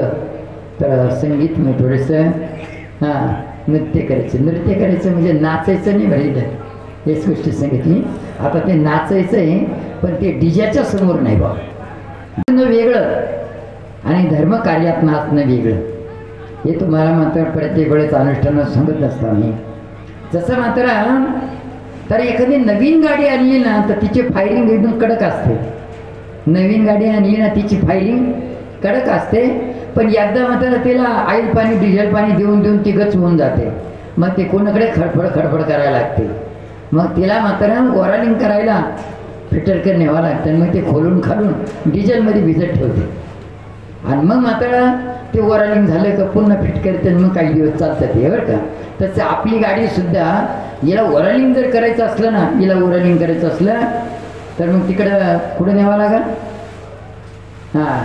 तर संगीत मी थोडंसं नृत्य करायचं म्हणजे नाचायचं नाही बरं. हेच गोष्टी सांगितली. आता ते नाचायचं आहे पण ते डीजेच्या समोर नाही बा. वेगळं आणि धर्मकार्यात नाचणं वेगळं. हे तुम्हाला मात्र प्रत्येक वेळेस अनुष्ठानात सांगत असता मी. जसं मात्र तर एखादी नवीन गाडी आणली ना तर तिची फायरिंग एकदम कडक असते. नवीन गाडी आणली ना तिची फायरिंग कडक असते. पण एकदा मात्र तिला ऑइल पाणी डिझेल पाणी देऊन देऊन ती गच होऊन जाते. मग ते कोणाकडे खडफड करायला लागते. मग तिला मात्र ओरालिंग करायला फिटरकर न्यावं लागतं आणि मग ते खोलून खालून डिझेलमध्ये भिजत ठेवते आणि मग मात्र ते ओरालिंग झालं का पुन्हा फिट करते आणि मग काही दिवस चालतात हे बरं का. तसं आपली गाडीसुद्धा हिला ओरालिंग जर करायचं असलं ना, हिला ओरालिंग करायचं असलं तर मग तिकडं कुठं न्यावं लागेल, हां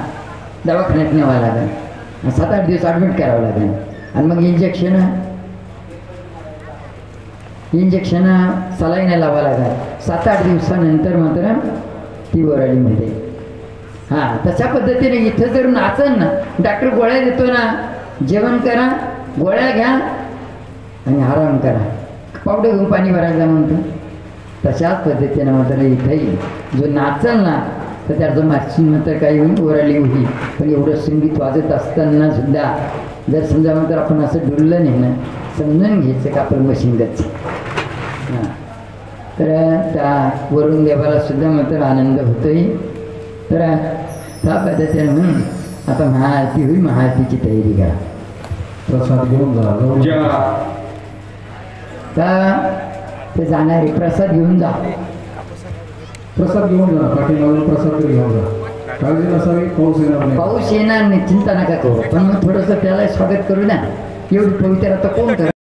दवाखान्यात न्यावं लागेल, 7-8 दिवस ॲडमिट करावं लागेल आणि मग इंजेक्शन सलाईन लावावं लागेल. 7-8 दिवसानंतर मात्र ती ओरालिंगमध्ये. हां तशा पद्धतीने इथं जर नाचन ना, डॉक्टर गोळ्या देतो ना, जेवण करा, गोळ्या घ्या आणि आराम करा, पावडं घेऊन पाणी भरायला म्हणतो. तशाच पद्धतीनं मात्र इथंही जो नाचल ना तर त्याचं मागची मात्र काही होईल, ओरालिंग होईल. पण एवढं संगीत वाजत असताना सुद्धा जर समजा मात्र आपण असं डुललं नाही ना, समजून घ्यायचं का आपण मशिंगच. हां तर त्या वरुण देवाला सुद्धा मात्र आनंद होतोय. तर त्या पद्धतीनं म्हणून आता महाआरती होईल, महाआरतीची तयारी करा. प्रसाद घेऊन जा. का ते जाणारे प्रसाद घेऊन जा, प्रसाद घेऊन जा, पाठीमागून प्रसाद तरी घेऊन जा. काळजी नसावी, पाऊस येणार नाही. पाऊस येणार नाही चिंता नका करू, पण मग थोडंसं त्याला स्वागत करू ना. एवढी पवित्र आता कोण करत